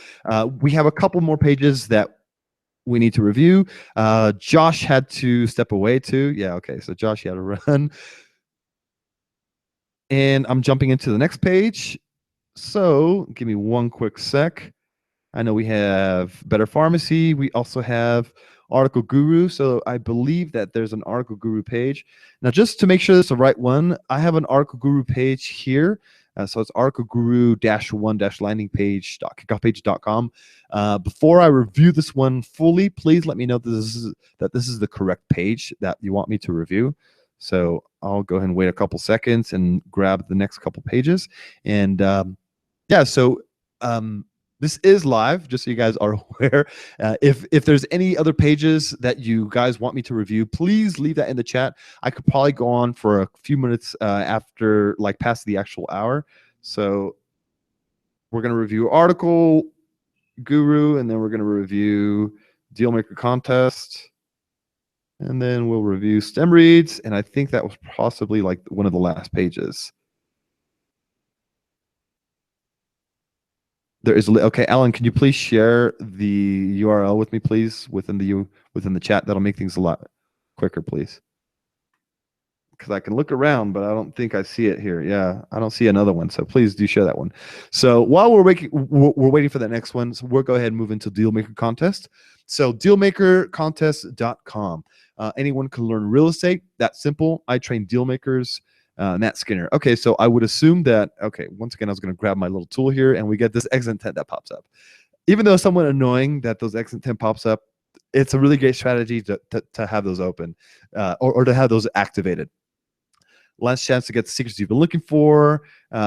we have a couple more pages that we need to review. Josh had to step away too. Yeah, okay, so Josh, you had to run. And I'm jumping into the next page. So give me one quick sec. I know we have Better Pharmacy. We also have Article Guru. So I believe that there's an Article Guru page. Now, just to make sure it's the right one, I have an Article Guru page here. So it's articleguru-1-landingpage.kickoffpage.com. Before I review this one fully, please let me know that this is the correct page that you want me to review. So I'll go ahead and wait a couple seconds and grab the next couple pages. And yeah, so this is live, just so you guys are aware. If there's any other pages that you guys want me to review, please leave that in the chat. I could probably go on for a few minutes after, like past the actual hour. So we're going to review Article Guru, and then we're going to review Dealmaker Contest. And then we'll review STEM Reads, and I think that was possibly like one of the last pages. There is okay, Alan. Can you please share the URL with me, please, within the chat? That'll make things a lot quicker, please. Because I can look around, but I don't think I see it here. Yeah, I don't see another one. So please do share that one. So while we're waiting for that next one, so we'll go ahead and move into Dealmaker Contest. So dealmakercontest.com. Anyone can learn real estate. That's simple. I train deal makers. Matt Skinner. Okay, so I would assume that, okay, once again, I was going to grab my little tool here, and we get this X intent that pops up. Even though it's somewhat annoying that those X intent pops up, it's a really great strategy to have those open or to have those activated. Last chance to get the secrets you've been looking for.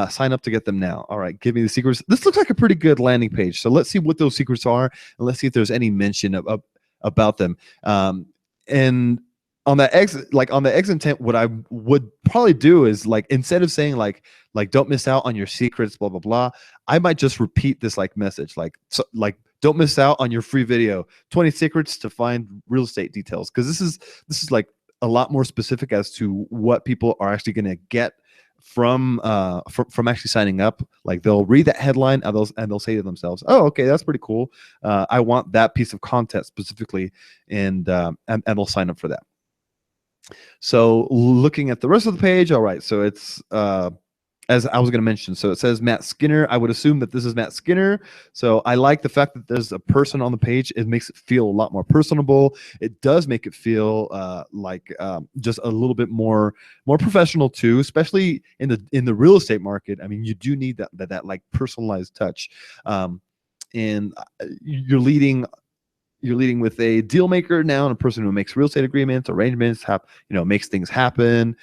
Sign up to get them now. All right, give me the secrets. This looks like a pretty good landing page. So let's see what those secrets are, and let's see if there's any mention about them. And on the X intent, what I would probably do is, like, instead of saying like don't miss out on your secrets, blah blah blah, I might just repeat this like message, like don't miss out on your free video, 20 secrets to find real estate details. Because this is like a lot more specific as to what people are actually going to get from actually signing up. Like they'll read that headline and they'll say to themselves, oh, okay, that's pretty cool. I want that piece of content specifically, and they'll sign up for that. So looking at the rest of the page, all right, so it's as I was going to mention, so it says Matt Skinner. I would assume that this is Matt Skinner. So I like the fact that there's a person on the page. It makes it feel a lot more personable. It does make it feel like just a little bit more professional too, especially in the real estate market. I mean, you do need that like personalized touch. And you're leading with a deal maker now, and a person who makes real estate agreements, arrangements, makes things happen.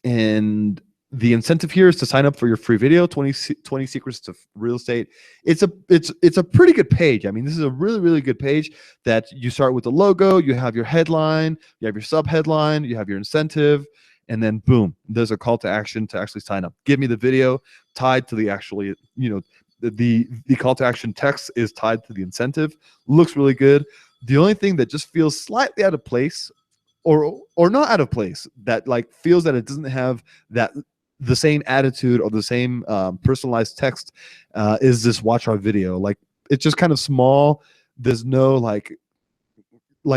And the incentive here is to sign up for your free video, 20 secrets to real estate. It's a pretty good page. I mean, this is a really, really good page that you start with the logo, you have your headline, you have your sub headline, you have your incentive, and then boom, there's a call to action to actually sign up. Give me the video tied to the actually, the call to action text is tied to the incentive. Looks really good. The only thing that just feels slightly out of place, or not out of place, that like feels that it doesn't have the same attitude or the same personalized text, is this watch our video. Like it's just kind of small. There's no like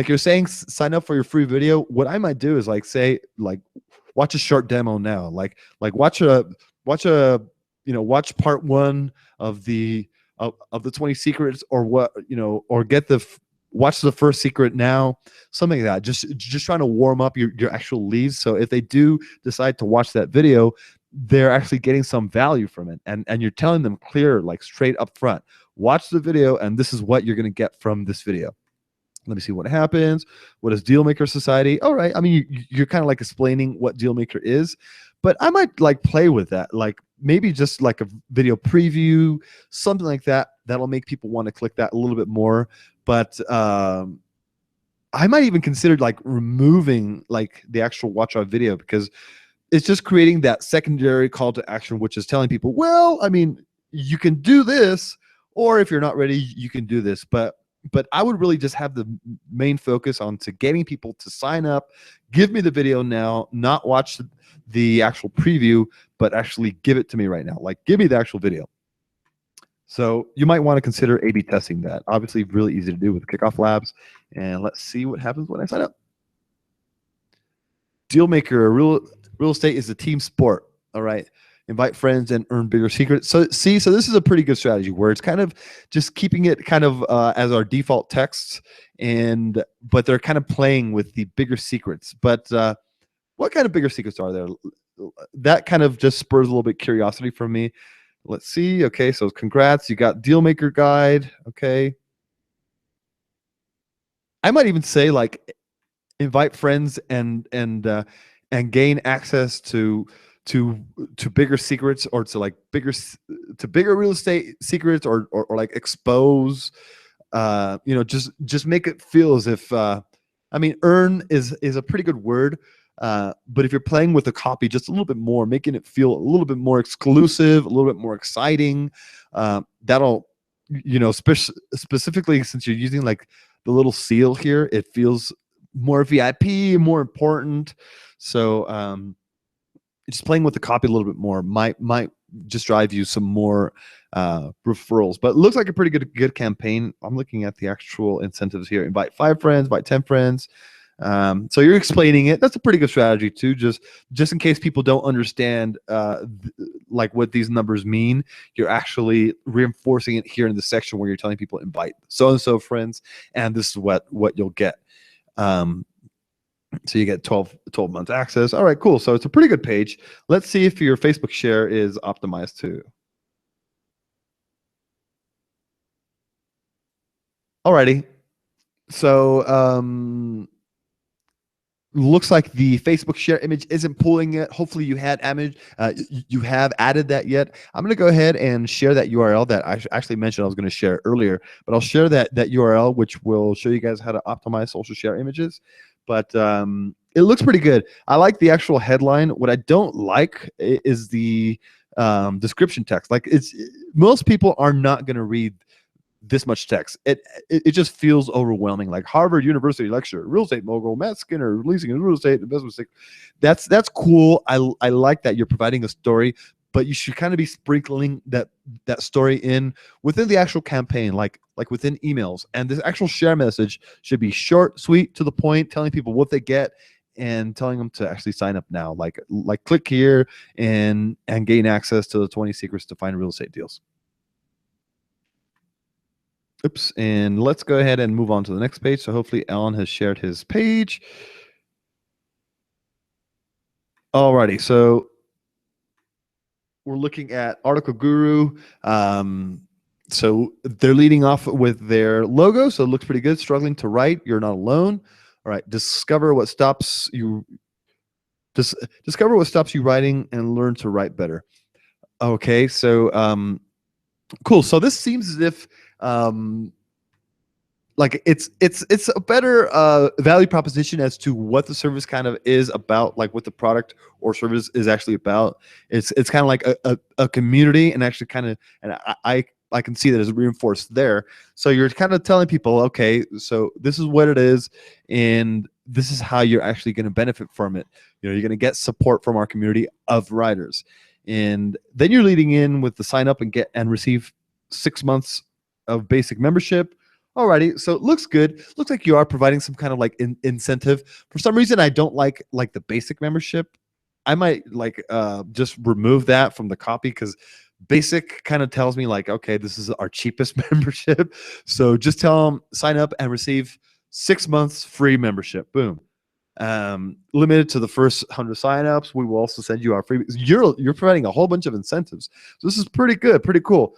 you're saying sign up for your free video. What I might do is like say like watch a short demo now. Like watch part 1 of the 20 secrets, or what, or watch the first secret now, something like that. Just trying to warm up your actual leads. So if they do decide to watch that video, they're actually getting some value from it. And you're telling them clear, like straight up front, watch the video and this is what you're going to get from this video. Let me see what happens. What is Dealmaker Society? All right. I mean, you're kind of like explaining what Dealmaker is, but I might like play with that. Like maybe just like a video preview, something like that. That'll make people want to click that a little bit more. But I might even consider like removing like the actual watch our video, because it's just creating that secondary call to action, which is telling people, well, I mean, you can do this, or if you're not ready, you can do this. But I would really just have the main focus on to getting people to sign up, give me the video now, not watch the actual preview, but actually give it to me right now. Like give me the actual video. So you might want to consider A/B testing that. Obviously, really easy to do with Kickoff Labs. And let's see what happens when I sign up. Dealmaker, real estate is a team sport. All right. Invite friends and earn bigger secrets. So this is a pretty good strategy where it's kind of just keeping it kind of as our default text, but they're kind of playing with the bigger secrets. But what kind of bigger secrets are there? That kind of just spurs a little bit curiosity from me. Let's see. Okay, so congrats. You got Dealmaker Guide. Okay. I might even say like invite friends and gain access to bigger secrets, or to like bigger real estate secrets, or like expose, just make it feel as if I mean, earn is a pretty good word. But if you're playing with the copy just a little bit more, making it feel a little bit more exclusive, a little bit more exciting, that'll, specifically since you're using like the little seal here, it feels more VIP, more important. So just playing with the copy a little bit more might just drive you some more referrals. But it looks like a pretty good campaign. I'm looking at the actual incentives here. Invite 5 friends, invite 10 friends. So you're explaining it. That's a pretty good strategy too. Just in case people don't understand like what these numbers mean, you're actually reinforcing it here in the section where you're telling people invite so-and-so friends, and this is what you'll get. So you get 12 months access. All right, cool. So it's a pretty good page. Let's see if your Facebook share is optimized too. Alrighty. So looks like the Facebook share image isn't pulling it. Hopefully you have added that yet. I'm going to go ahead and share that URL that I actually mentioned I was going to share earlier, but I'll share that URL, which will show you guys how to optimize social share images. But it looks pretty good. I like the actual headline. What I don't like is the description text. Like most people are not going to read this much text. It just feels overwhelming. Like Harvard University lecture, real estate mogul Matt Skinner releasing his real estate investment. That's cool. I like that you're providing a story, but you should kind of be sprinkling that story in within the actual campaign, like within emails. And this actual share message should be short, sweet, to the point, telling people what they get and telling them to actually sign up now. Like click here and gain access to the 20 secrets to find real estate deals. Oops, and let's go ahead and move on to the next page. So hopefully Alan has shared his page. Alrighty, so we're looking at Article Guru. So they're leading off with their logo, so it looks pretty good. Struggling to write, you're not alone. All right, discover what stops you. Discover what stops you writing and learn to write better. Okay, so cool. So this seems as if like it's a better value proposition as to what the service kind of is about, like what the product or service is actually about. It's kind of like a community, and actually kind of, and I can see that as reinforced there. So you're kind of telling people, okay, so this is what it is, and this is how you're actually going to benefit from it. You know, you're going to get support from our community of writers, and then you're leading in with the sign up and get and receive 6 months of basic membership. Alrighty, so it looks good. Looks like you are providing some kind of like incentive. For some reason, I don't like the basic membership. I might just remove that from the copy, because basic kind of tells me like, okay, this is our cheapest membership. So just tell them sign up and receive 6 months free membership. Boom. Limited to the first 100 signups. We will also send you our free. You're providing a whole bunch of incentives. So this is pretty good, pretty cool.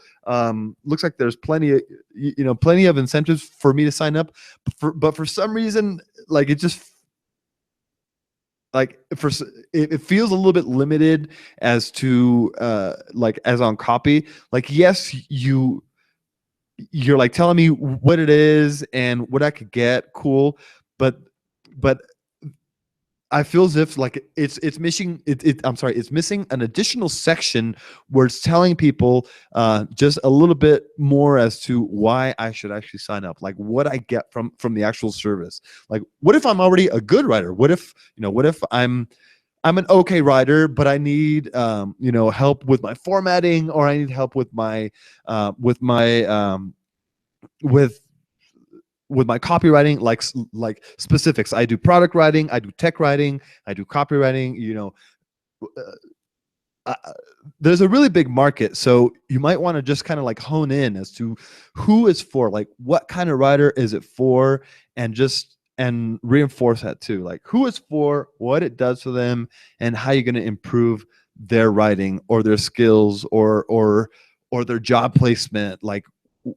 Looks like there's plenty of incentives for me to sign up. But for some reason, like it just it feels a little bit limited as to as on copy. Like, yes, you're like telling me what it is and what I could get, cool, but I feel as if like it's missing it's missing an additional section where it's telling people just a little bit more as to why I should actually sign up, like what I get from the actual service. Like, what if I'm already a good writer? What if I'm an okay writer, but I need help with my formatting, or I need help with my with my copywriting, like specifics. I do product writing, I do tech writing, I do copywriting. There's a really big market, so you might want to just kind of like hone in as to who it's for, like what kind of writer is it for, and reinforce that too, like who it's for, what it does for them, and how you're going to improve their writing or their skills or their job placement. Like,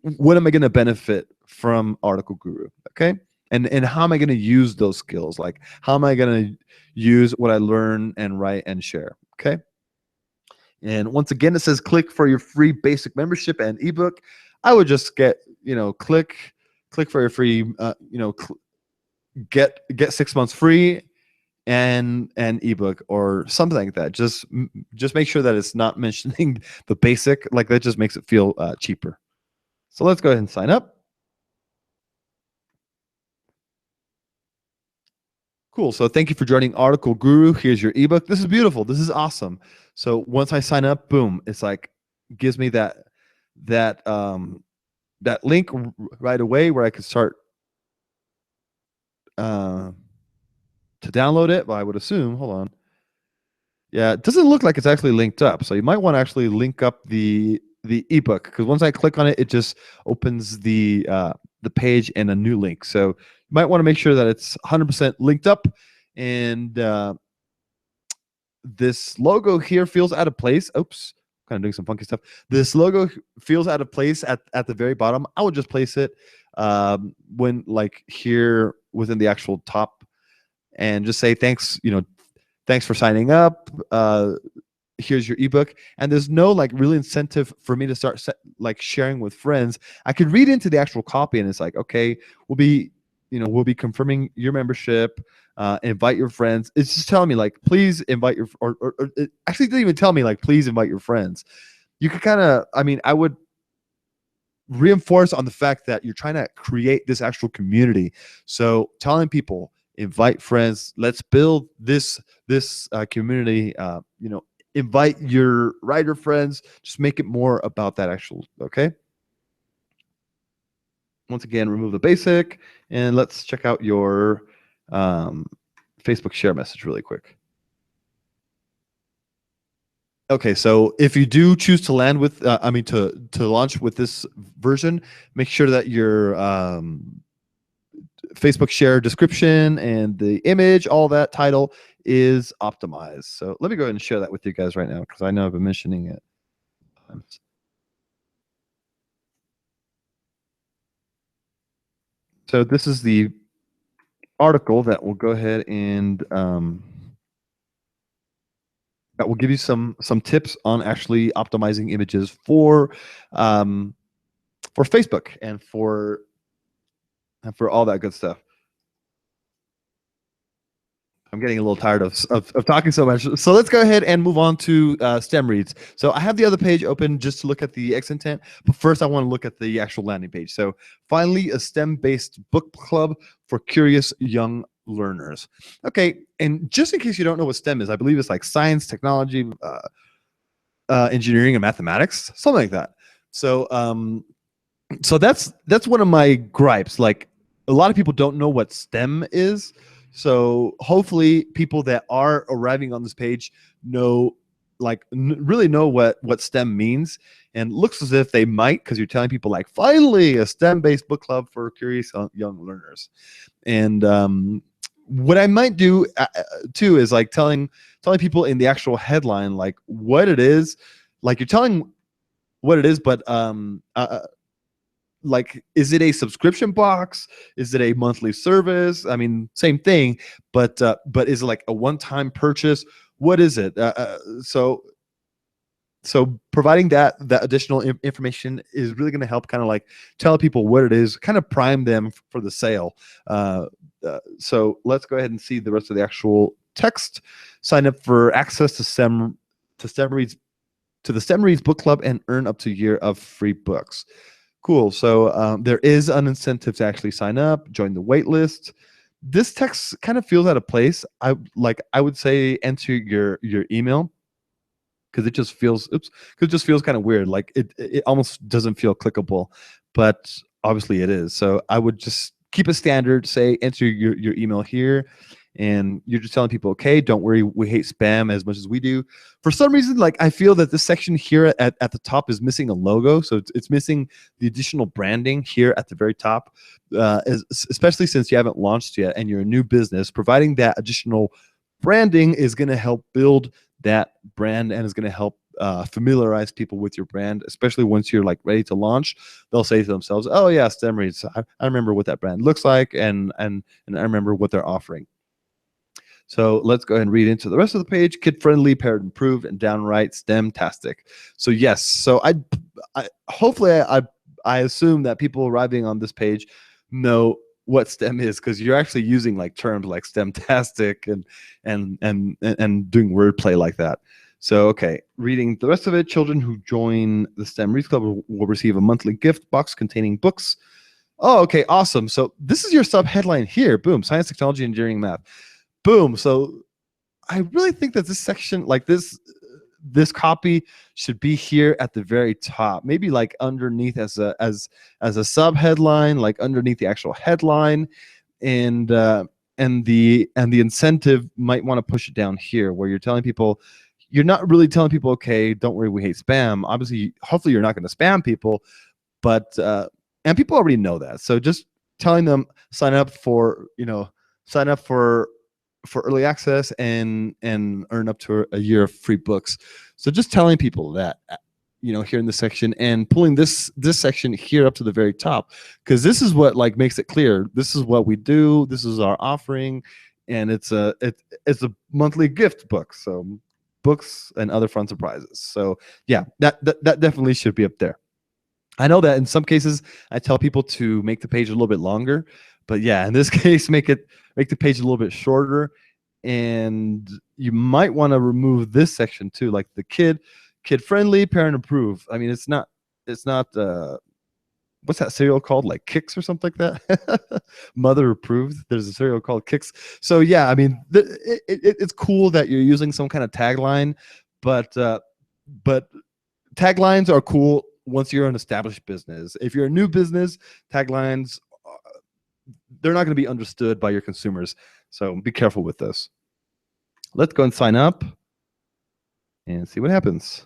what am I going to benefit from Article Guru? Okay. And how am I going to use those skills? Like, how am I going to use what I learn and write and share? Okay. And once again, it says click for your free basic membership and ebook. I would just get, click for your free, get 6 months free and ebook or something like that. Just make sure that it's not mentioning the basic. Like, that just makes it feel cheaper. So let's go ahead and sign up. Cool. So thank you for joining Article Guru. Here's your ebook. This is beautiful. This is awesome. So once I sign up, boom, it's like gives me that link right away where I could start to download it. Well, I would assume. Hold on. Yeah, it doesn't look like it's actually linked up. So you might want to actually link up the ebook, because once I click on it, it just opens the page and a new link. So you might want to make sure that it's 100% linked up. And this logo here feels out of place. Oops, kind of doing some funky stuff. This logo feels out of place at the very bottom. I would just place it when like here within the actual top, and just say thanks. Thanks for signing up. Here's your ebook. And there's no like real incentive for me to start sharing with friends. I could read into the actual copy, and it's like, okay, we'll be confirming your membership, invite your friends. It's just telling me like, please invite your, or it actually didn't even tell me like, please invite your friends. You could kind of, I would reinforce on the fact that you're trying to create this actual community. So telling people, invite friends, let's build this community. Invite your writer friends. Just make it more about that actual. Okay. Once again, remove the basic, and let's check out your Facebook share message really quick. Okay, so if you do choose to land with, to launch with this version, make sure that your Facebook share description and the image, all that title is optimized. So let me go ahead and share that with you guys right now, because I know I've been mentioning it. So this is the article that will go ahead and that will give you some tips on actually optimizing images for Facebook and for all that good stuff. I'm getting a little tired of talking so much. So let's go ahead and move on to STEM Reads. So I have the other page open just to look at the X intent, but first I want to look at the actual landing page. So finally, a STEM-based book club for curious young learners. Okay, and just in case you don't know what STEM is, I believe it's like science, technology, engineering, and mathematics, something like that. So so that's one of my gripes. Like, a lot of people don't know what STEM is. So hopefully people that are arriving on this page know, like, really know what STEM means, and looks as if they might, because you're telling people like, finally a STEM-based book club for curious young learners. And what I might do too is like telling people in the actual headline like what it is. Like, you're telling what it is, but like, is it a subscription box? Is it a monthly service? I mean, same thing, but is it like a one-time purchase? What is it? So providing that additional information is really going to help kind of like tell people what it is, kind of prime them for the sale. So let's go ahead and see the rest of the actual text. Sign up for access to the STEM Reads book club and earn up to a year of free books. Cool. So there is an incentive to actually sign up, join the wait list. This text kind of feels out of place. I would say enter your email, because it just feels kind of weird. Like it almost doesn't feel clickable, but obviously it is. So I would just keep it standard. Say enter your email here. And you're just telling people, okay, don't worry, we hate spam as much as we do. For some reason, like, I feel that this section here at the top is missing a logo. So it's missing the additional branding here at the very top, especially since you haven't launched yet and you're a new business. Providing that additional branding is going to help build that brand and is going to help familiarize people with your brand, especially once you're like ready to launch. They'll say to themselves, oh yeah, STEM Reads, I remember what that brand looks like, and I remember what they're offering. So let's go ahead and read into the rest of the page. Kid-friendly, parent improved, and downright STEM-tastic. So yes, so hopefully I assume that people arriving on this page know what STEM is, because you're actually using like terms like STEM-tastic and doing wordplay like that. So okay, reading the rest of it. Children who join the STEM Reads Club will receive a monthly gift box containing books. Oh, okay, awesome. So this is your sub headline here. Boom, science, technology, engineering, math. Boom. So I really think that this section, like this copy, should be here at the very top, maybe like underneath as a sub headline, like underneath the actual headline, and the incentive might want to push it down here, where you're telling people, you're not really telling people, okay, don't worry, we hate spam. Obviously, hopefully you're not going to spam people, but and people already know that. So just telling them sign up for early access and earn up to a year of free books. So just telling people that, here in this section, and pulling this section here up to the very top, because this is what like makes it clear. This is what we do. This is our offering, and it's a monthly gift book. So books and other fun surprises. So yeah, that definitely should be up there. I know that in some cases I tell people to make the page a little bit longer, but yeah, in this case, make the page a little bit shorter, and you might want to remove this section too, like the kid friendly, parent approved. I mean, it's not what's that cereal called? Like Kix or something like that. Mother approved. There's a cereal called Kix. So yeah, I mean, it's cool that you're using some kind of tagline, but taglines are cool once you're an established business. If you're a new business, taglines, they're not going to be understood by your consumers. So be careful with this. Let's go and sign up and see what happens.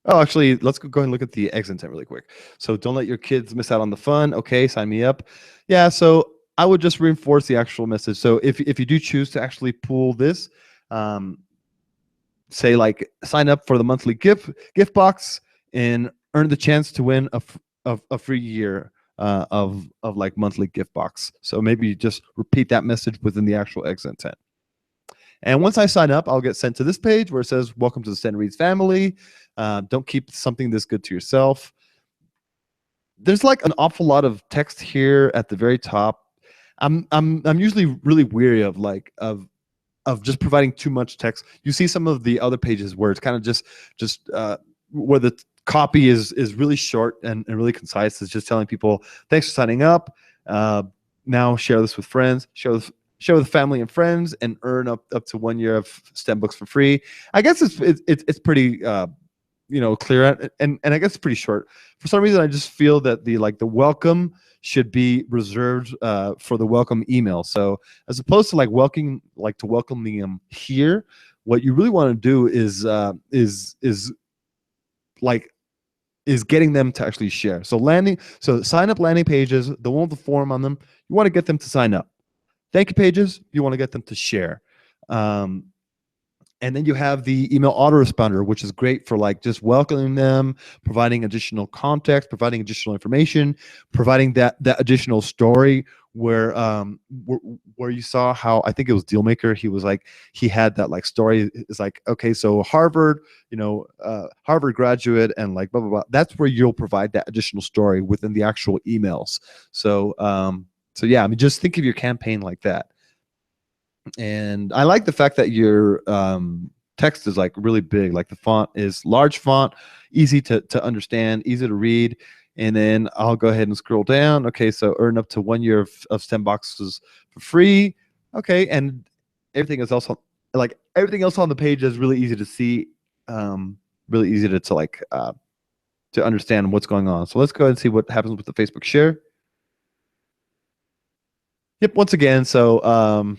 Oh, actually, let's go ahead and look at the exit intent really quick. So don't let your kids miss out on the fun. Okay, sign me up. Yeah, so I would just reinforce the actual message. So if you do choose to actually pull this, say like sign up for the monthly gift box and earn the chance to win a free year of like monthly gift box. So maybe you just repeat that message within the actual exit intent. And once I sign up, I'll get sent to this page where it says, welcome to the Send Reads family. Don't keep something this good to yourself. There's like an awful lot of text here at the very top. I'm usually really weary of just providing too much text. You see some of the other pages where it's kind of just where the copy is really short and really concise. It's just telling people, thanks for signing up. Now share this with friends, share with family and friends, and earn up to 1 year of STEM books for free. I guess it's pretty clear, and I guess it's pretty short. For some reason, I just feel that the welcome should be reserved for the welcome email. So as opposed to welcoming them here, what you really want to do is getting them to actually share. So sign up landing pages, the one with the form on them, you want to get them to sign up. Thank you pages, you want to get them to share. And then you have the email autoresponder, which is great for just welcoming them, providing additional context, providing additional information, providing that additional story where you saw how, I think it was Dealmaker, he had that story. It's okay, so Harvard, Harvard graduate and blah, blah, blah. That's where you'll provide that additional story within the actual emails. So yeah, I mean, just think of your campaign like that. And I like the fact that your text is really big. The font is large font, easy to understand, easy to read. And then I'll go ahead and scroll down. Okay, so earn up to 1 year of STEM boxes for free. Okay, and everything is also everything else on the page is really easy to see, really easy to understand what's going on. So let's go ahead and see what happens with the Facebook share. Yep, once again, so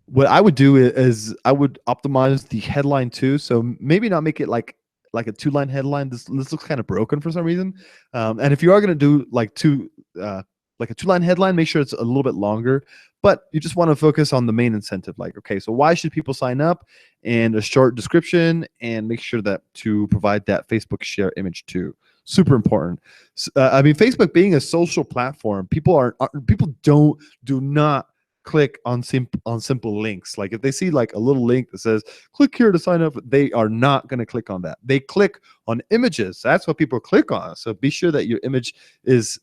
what I would do is I would optimize the headline too. So maybe not make it like a 2-line headline. This looks kind of broken for some reason. And if you are going to do a 2-line headline, make sure it's a little bit longer. But you just want to focus on the main incentive. Okay, so why should people sign up? And a short description, and make sure that to provide that Facebook share image too. Super important. I mean, Facebook being a social platform, people do not click on simple links. If they see a little link that says click here to sign up, they are not going to click on that. They click on images. That's what people click on. So be sure that your image is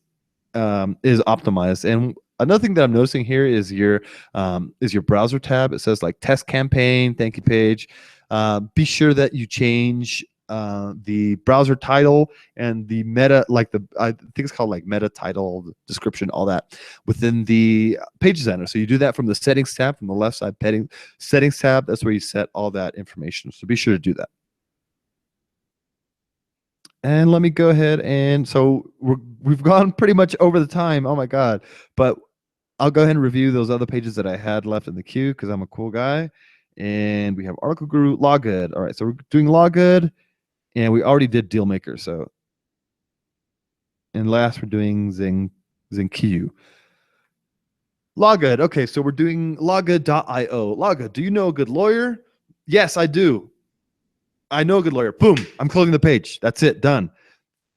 optimized. And another thing that I'm noticing here is your browser tab. It says test campaign, thank you page. Be sure that you change the browser title and the meta, I think it's called meta title, description, all that within the Page Center. So you do that from the settings tab, from the left side settings tab. That's where you set all that information. So be sure to do that. And let me go ahead and so we've gone pretty much over the time. Oh my God. But I'll go ahead and review those other pages that I had left in the queue because I'm a cool guy. And we have Article Guru, Lawgood. All right, so we're doing Lawgood. And we already did Dealmaker, so. And last, we're doing Zenkiu. Lawgood. Okay, so we're doing lawgood.io. Lawgood, do you know a good lawyer? Yes, I do. I know a good lawyer. Boom, I'm closing the page. That's it, done.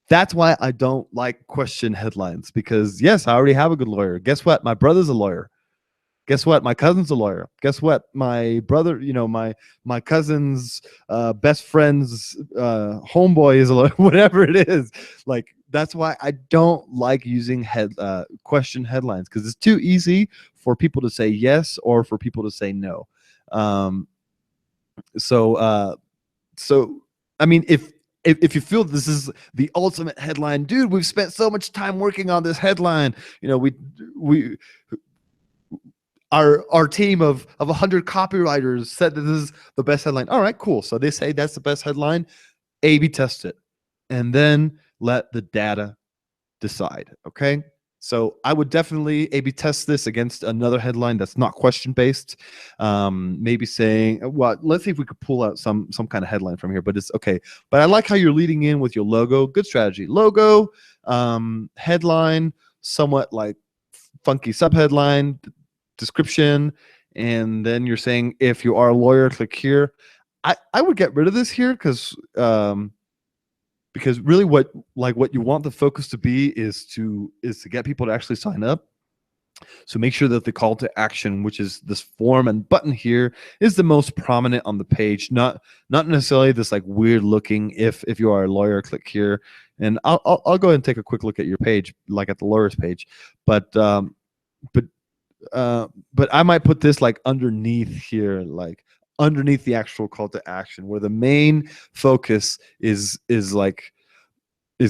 That's why I don't like question headlines, because yes, I already have a good lawyer. Guess what? My brother's a lawyer. Guess what? My cousin's a lawyer. Guess what? My brother, my cousin's best friend's homeboy is a lawyer. Whatever it is, that's why I don't like using question headlines, because it's too easy for people to say yes or for people to say no. So I mean, if if you feel this is the ultimate headline, dude, we've spent so much time working on this headline. You know, we our team of 100 copywriters said that this is the best headline. All right, cool. So they say that's the best headline. A/B test it, and then let the data decide. Okay. So I would definitely A/B test this against another headline that's not question based. Maybe saying, well, let's see if we could pull out some kind of headline from here. But it's okay. But I like how you're leading in with your logo. Good strategy. Logo, headline, somewhat like funky subheadline, description, and then you're saying if you are a lawyer, click here. I would get rid of this here because really what you want the focus to be is to get people to actually sign up. So make sure that the call to action, which is this form and button here, is the most prominent on the page, not necessarily this like weird looking if you are a lawyer, click here. And I'll go ahead and take a quick look at your page, like at the lawyer's page, but I might put this like underneath here, like underneath the actual call to action, where the main focus is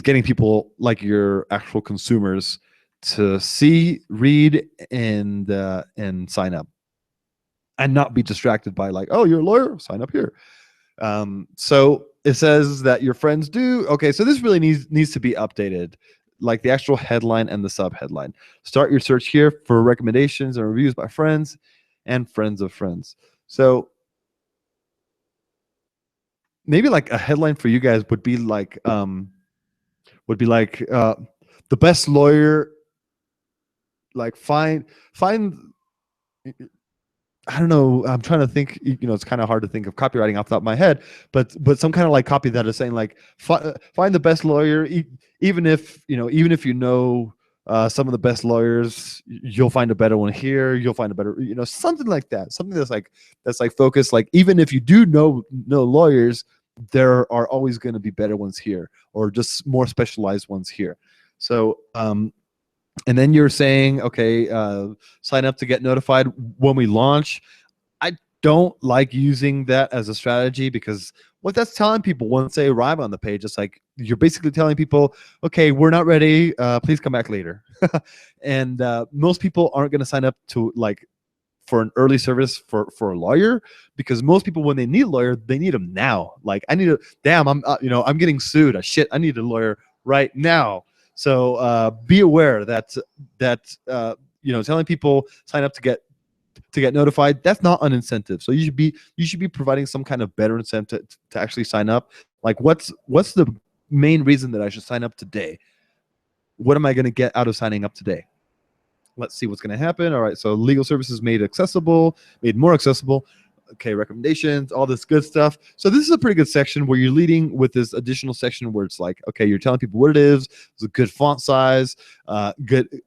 getting people like your actual consumers to see, read, and sign up, and not be distracted by like, oh, you're a lawyer, sign up here. So it says that your friends do. Okay, so this really needs to be updated, like the actual headline and the sub headline. Start your search here for recommendations and reviews by friends and friends of friends. So maybe like a headline for you guys would be like the best lawyer, like find I don't know, I'm trying to think, you know, it's kind of hard to think of copywriting off the top of my head, but some kind of like copy that is saying like find the best lawyer, even if you know some of the best lawyers, you'll find a better one here, you'll find a better, you know, something like that, something that's like focused, like even if you do know lawyers, there are always going to be better ones here, or just more specialized ones here. So and then you're saying, okay, sign up to get notified when we launch. I don't like using that as a strategy, because what that's telling people once they arrive on the page, it's like you're basically telling people, okay, we're not ready, please come back later. And most people aren't going to sign up to like for an early service for a lawyer, because most people, when they need a lawyer, they need them now. Like I'm getting sued. Shit, I need a lawyer right now. So be aware that telling people sign up to get notified, that's not an incentive. So you should be providing some kind of better incentive to actually sign up. Like what's the main reason that I should sign up today? What am I going to get out of signing up today? Let's see what's going to happen. All right, so legal services made more accessible. Okay, recommendations, all this good stuff. So this is a pretty good section where you're leading with this additional section where it's like, okay, you're telling people what it is. It's a good font size, good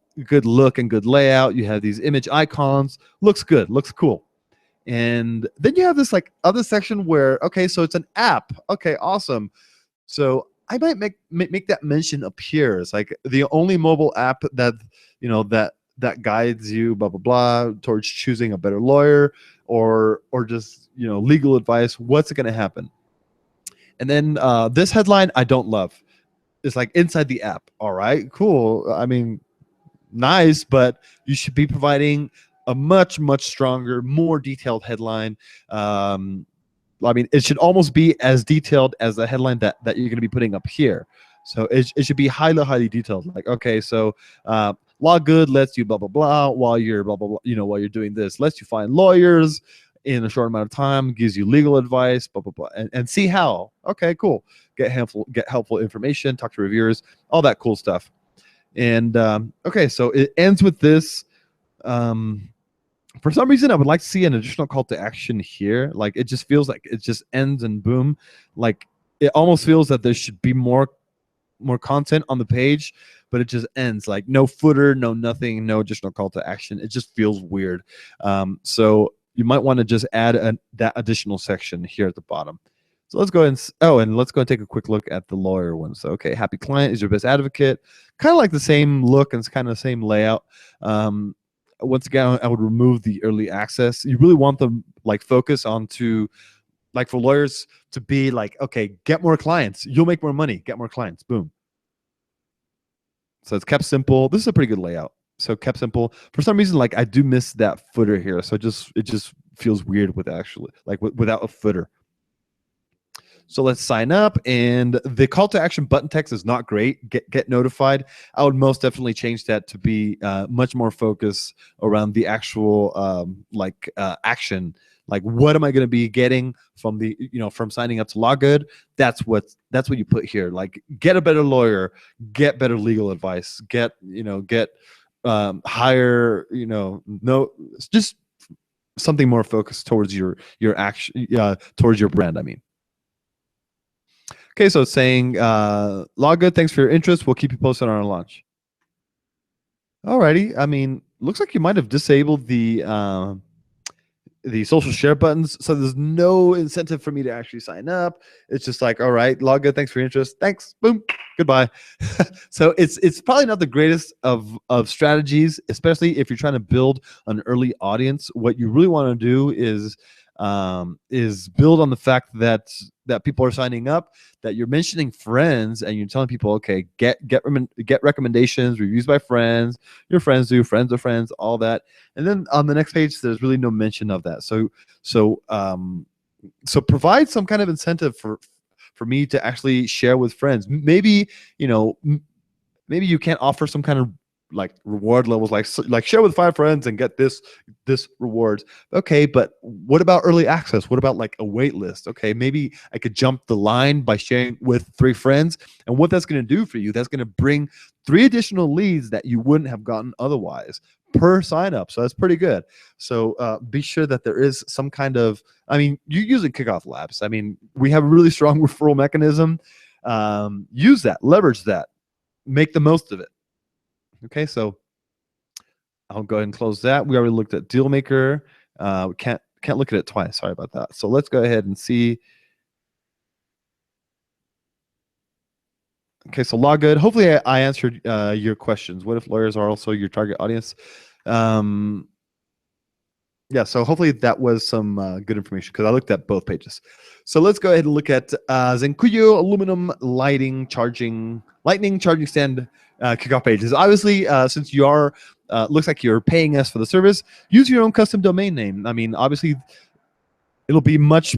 look and good layout. You have these image icons. Looks good, looks cool. And then you have this like other section where, okay, so it's an app. Okay, awesome. So I might make that mention appear. It's like the only mobile app that that guides you, blah blah blah, towards choosing a better lawyer, or just legal advice. What's going to happen? And then this headline I don't love. It's like inside the app. All right, cool. I mean, nice, but you should be providing a much stronger, more detailed headline. I mean, it should almost be as detailed as the headline that you're going to be putting up here. So it should be highly detailed. Like, okay, so Law Good lets you blah blah blah while you're blah blah blah. While you're doing this, lets you find lawyers in a short amount of time, gives you legal advice, blah blah blah, and see how. Okay, cool. Get helpful information, talk to reviewers, all that cool stuff. And okay, so it ends with this. For some reason, I would like to see an additional call to action here. Like it just feels like it just ends and boom. Like it almost feels that there should be more content on the page, but it just ends like no footer, no nothing, no additional call to action. It just feels weird. So you might want to just add that additional section here at the bottom. So let's go and let's go and take a quick look at the lawyer one. So okay, happy client is your best advocate. Kind of like the same look and it's kind of the same layout. Once again, I would remove the early access. You really want them like focus onto like for lawyers to be like, okay, get more clients, you'll make more money, get more clients, boom. So it's kept simple. This is a pretty good layout. So kept simple. For some reason, like I do miss that footer here. So it just feels weird with actually like without a footer. So let's sign up, and the call to action button text is not great. Get notified. I would most definitely change that to be much more focused around the actual action. Like, what am I going to be getting from the from signing up to LawGood? That's what you put here. Like, get a better lawyer, get better legal advice, get higher just something more focused towards your action, towards your brand. I mean. Okay, so it's saying, LawGood, thanks for your interest. We'll keep you posted on our launch. Alrighty. I mean, looks like you might have disabled the social share buttons, so there's no incentive for me to actually sign up. It's just like, all right, LawGood, thanks for your interest. Thanks. Boom. Goodbye. So it's probably not the greatest of strategies, especially if you're trying to build an early audience. What you really want to do is build on the fact that people are signing up, that you're mentioning friends, and you're telling people, okay, get recommendations, reviews by friends, your friends do, friends of friends, all that. And then on the next page, there's really no mention of that. So provide some kind of incentive for me to actually share with friends. Maybe maybe you can't offer some kind of like reward levels, like share with 5 friends and get this rewards. Okay, but what about early access? What about like a wait list? Okay, maybe I could jump the line by sharing with 3 friends, and what that's going to do for you, that's going to bring 3 additional leads that you wouldn't have gotten otherwise per sign up. So that's pretty good. So be sure that there is some kind of, I mean, you're using Kickoff Labs. I mean, we have a really strong referral mechanism. Use that, leverage that, make the most of it. Okay, so I'll go ahead and close that. We already looked at Dealmaker. We can't look at it twice. Sorry about that. So let's go ahead and see. Okay, so LawGood. Hopefully I answered your questions. What if lawyers are also your target audience? Yeah, so hopefully that was some good information, because I looked at both pages. So let's go ahead and look at Zenkuyo aluminum lightning charging stand kickoff pages. Obviously, since you are looks like you're paying us for the service, use your own custom domain name. I mean, obviously, it'll be much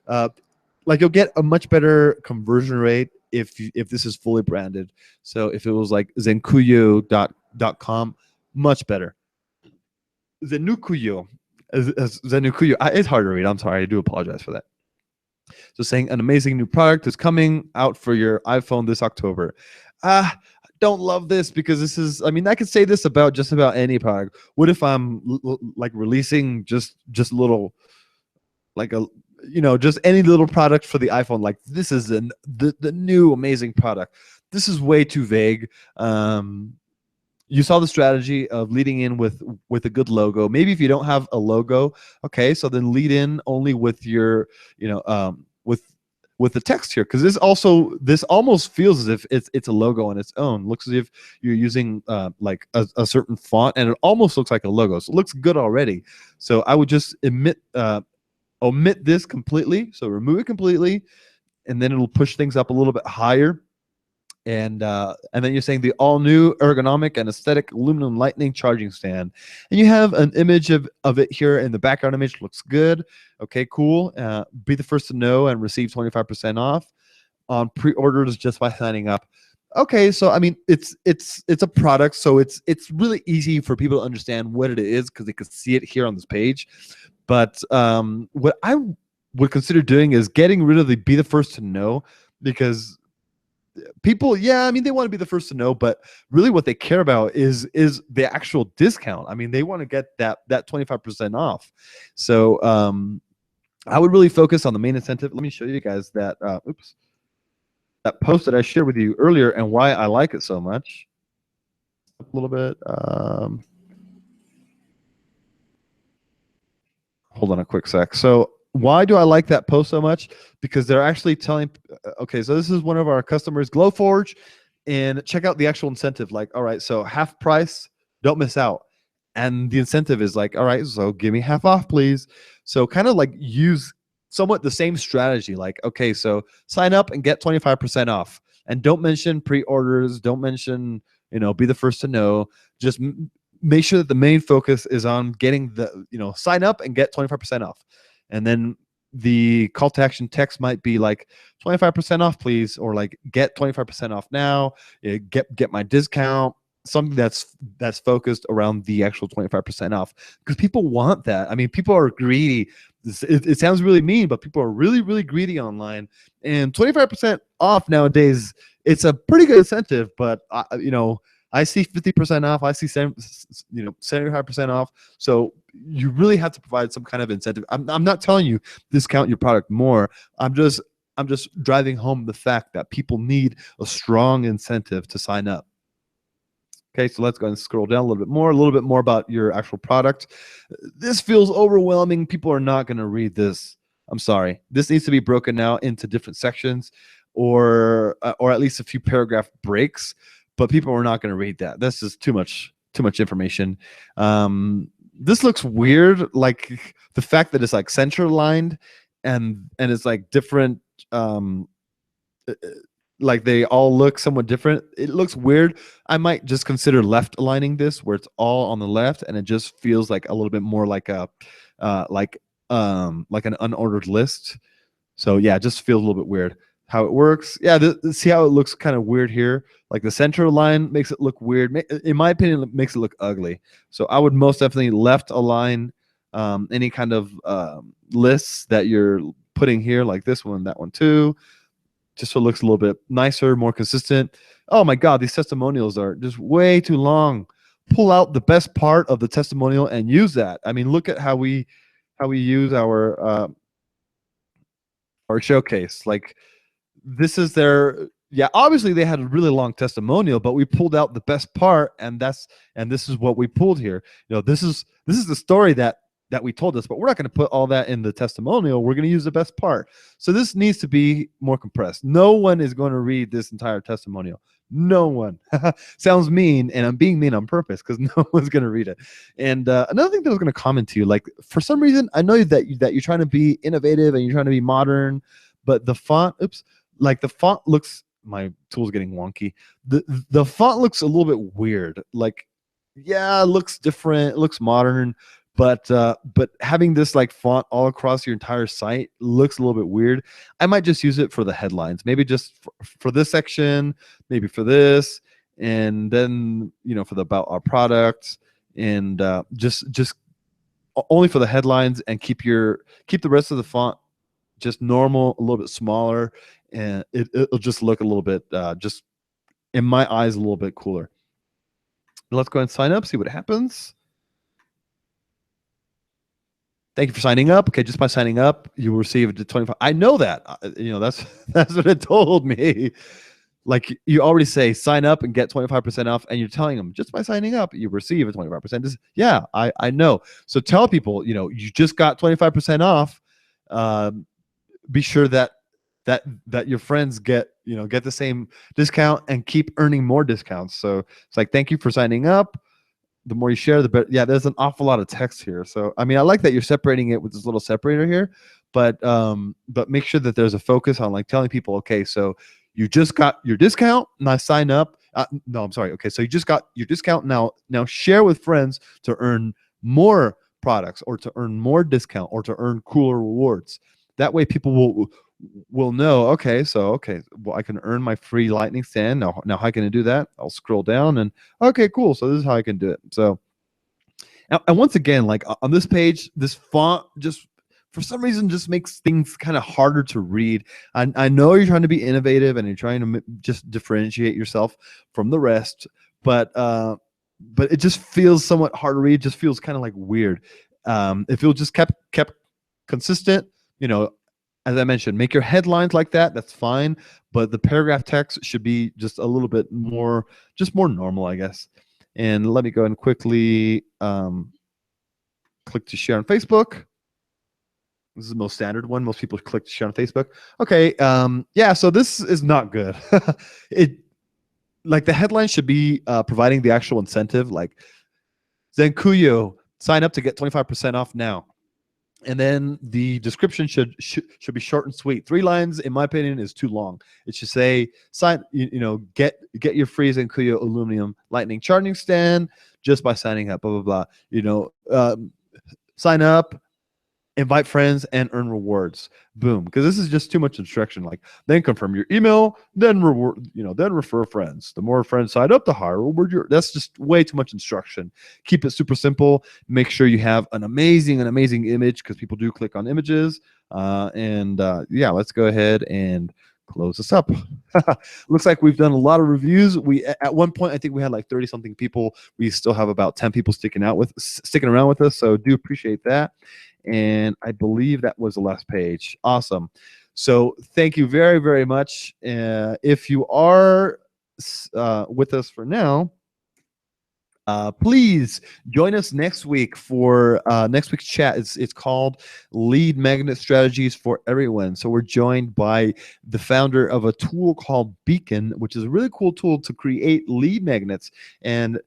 like you'll get a much better conversion rate if this is fully branded. So if it was like zenkuyo.com, much better. Zenukuyo. Zenukuyo. It's hard to read. I'm sorry. I do apologize for that. So saying an amazing new product is coming out for your iPhone this October. Don't love this, because this is, I mean, I could say this about just about any product. What if I'm like releasing just a little, like a, just any little product for the iPhone? Like, this is the new amazing product. This is way too vague. You saw the strategy of leading in with a good logo. Maybe if you don't have a logo, okay, so then lead in only with your, with the text here, because this almost feels as if it's a logo on its own. Looks as if you're using like a certain font, and it almost looks like a logo. So it looks good already. So I would just omit this completely. So remove it completely, and then it'll push things up a little bit higher. And then you're saying the all-new ergonomic and aesthetic aluminum lightning charging stand, and you have an image of it here in the background image. Looks good. Okay, cool. Be the first to know and receive 25% off on pre-orders just by signing up. Okay, so I mean, it's a product, so it's really easy for people to understand what it is, because they can see it here on this page. But what I would consider doing is getting rid of the be the first to know, because people, yeah, I mean, they want to be the first to know, but really what they care about is the actual discount. I mean, they want to get that 25% off. So I would really focus on the main incentive. Let me show you guys that that post that I shared with you earlier, and why I like it so much. A little bit. Hold on a quick sec. So why do I like that post so much? Because they're actually telling, okay, so this is one of our customers, Glowforge, and check out the actual incentive. Like, all right, so half price, don't miss out. And the incentive is like, all right, so give me half off, please. So kind of like use somewhat the same strategy. Like, okay, so sign up and get 25% off, and don't mention pre-orders. Don't mention, be the first to know. Just make sure that the main focus is on getting the, sign up and get 25% off. And then the call to action text might be like 25% off, please, or like get 25% off now, get my discount, something that's focused around the actual 25% off, because people want that. I mean, people are greedy. It sounds really mean, but people are really, really greedy online, and 25% off nowadays, it's a pretty good incentive. But I see 50% off. I see 75% off. So you really have to provide some kind of incentive. I'm not telling you discount your product more. I'm just driving home the fact that people need a strong incentive to sign up. Okay, so let's go and scroll down a little bit more about your actual product. This feels overwhelming. People are not going to read this. I'm sorry. This needs to be broken out into different sections, or at least a few paragraph breaks. But people are not going to read that. This is too much information. This looks weird, like the fact that it's like center lined and it's like different. Like they all look somewhat different. It looks weird. I might just consider left aligning this, where it's all on the left, and it just feels like a little bit more like a like an unordered list. So yeah, it just feels a little bit weird how it works. Yeah, see how it looks kind of weird here. Like the center line makes it look weird. In my opinion, it makes it look ugly. So I would most definitely left align any kind of lists that you're putting here, like this one, that one too, just so it looks a little bit nicer, more consistent. Oh my God, these testimonials are just way too long. Pull out the best part of the testimonial and use that. I mean, look at how we use our showcase. Like, this is their, yeah, obviously they had a really long testimonial, but we pulled out the best part, and this is what we pulled here. This is the story that we told us, but we're not going to put all that in the testimonial. We're going to use the best part. So this needs to be more compressed. No one is going to read this entire testimonial. No one. Sounds mean, and I'm being mean on purpose because no one's going to read it. And another thing that I was going to comment to you, like, for some reason, I know that you're trying to be innovative and you're trying to be modern, but the font, like the font looks, my tool's getting wonky. The font looks a little bit weird. Like, yeah, it looks different. It looks modern. But having this like font all across your entire site looks a little bit weird. I might just use it for the headlines, maybe just for this section, maybe for this, and then for the about our products, and just only for the headlines, and keep the rest of the font just normal, a little bit smaller, and it'll just look a little bit just in my eyes a little bit cooler. Let's go and sign up, see what happens. Thank you for signing up. Okay, just by signing up, you will receive the 25. I know that. That's what it told me. Like, you already say sign up and get 25% off, and you're telling them just by signing up you receive a 25%. Yeah, I know. So tell people, you just got 25% off. Be sure that your friends get the same discount and keep earning more discounts. So it's like, thank you for signing up. The more you share, the better. Yeah, there's an awful lot of text here. So, I mean, I like that you're separating it with this little separator here, but make sure that there's a focus on like telling people, okay, so you just got your discount, now sign up. No, I'm sorry. Okay, so you just got your discount. Now share with friends to earn more products, or to earn more discount, or to earn cooler rewards. That way people will know, okay, well, I can earn my free lightning stand. Now how can I do that? I'll scroll down and, okay, cool. So this is how I can do it. So, and once again, like on this page, this font just for some reason just makes things kind of harder to read. I know you're trying to be innovative and you're trying to just differentiate yourself from the rest, but it just feels somewhat hard to read. It just feels kind of like weird. If it just kept consistent, as I mentioned, make your headlines like that. That's fine, but the paragraph text should be just a little bit more, just more normal, I guess. And let me go and quickly click to share on Facebook. This is the most standard one. Most people click to share on Facebook. Okay, yeah. So this is not good. Like the headline should be providing the actual incentive, like Zenkuyo, sign up to get 25% off now. And then the description should be short and sweet. 3 lines, in my opinion, is too long. It should say, get your free Zenkuyo aluminum lightning charging stand just by signing up. Blah blah blah. Sign up, invite friends, and earn rewards. Boom. Because this is just too much instruction. Like, then confirm your email, then reward, then refer friends. The more friends sign up, the higher reward. That's just way too much instruction. Keep it super simple. Make sure you have an amazing image, because people do click on images. Yeah, let's go ahead and close this up. Looks like we've done a lot of reviews. At one point, I think we had like 30 something people. We still have about 10 people sticking around with us, so do appreciate that. And I believe that was the last page. Awesome. So thank you very, very much. If you are with us for now, please join us next week for next week's chat. It's called Lead Magnet Strategies for Everyone. So we're joined by the founder of a tool called Beacon, which is a really cool tool to create lead magnets. And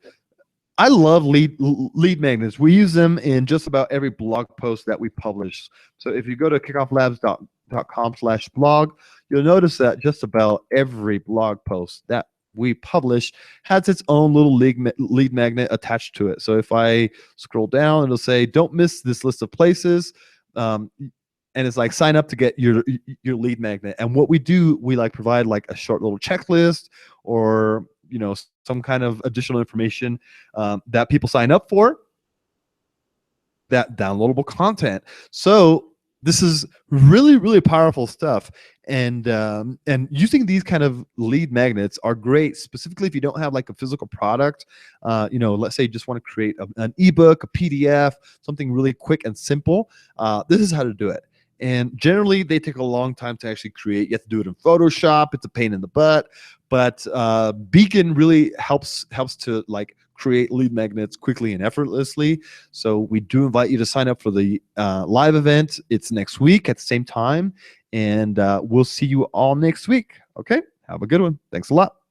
I love lead magnets. We use them in just about every blog post that we publish. So if you go to kickofflabs.com/blog, you'll notice that just about every blog post that we publish has its own little lead magnet attached to it. So if I scroll down, it'll say, don't miss this list of places. And it's like, sign up to get your lead magnet. And what we do, we like provide like a short little checklist, or some kind of additional information that people sign up for, that downloadable content. So this is really, really powerful stuff. And using these kind of lead magnets are great, specifically if you don't have like a physical product. Let's say you just want to create an ebook, a PDF, something really quick and simple. This is how to do it. And generally, they take a long time to actually create. You have to do it in Photoshop. It's a pain in the butt. But Beacon really helps to like create lead magnets quickly and effortlessly. So we do invite you to sign up for the live event. It's next week at the same time. And we'll see you all next week. Okay? Have a good one. Thanks a lot.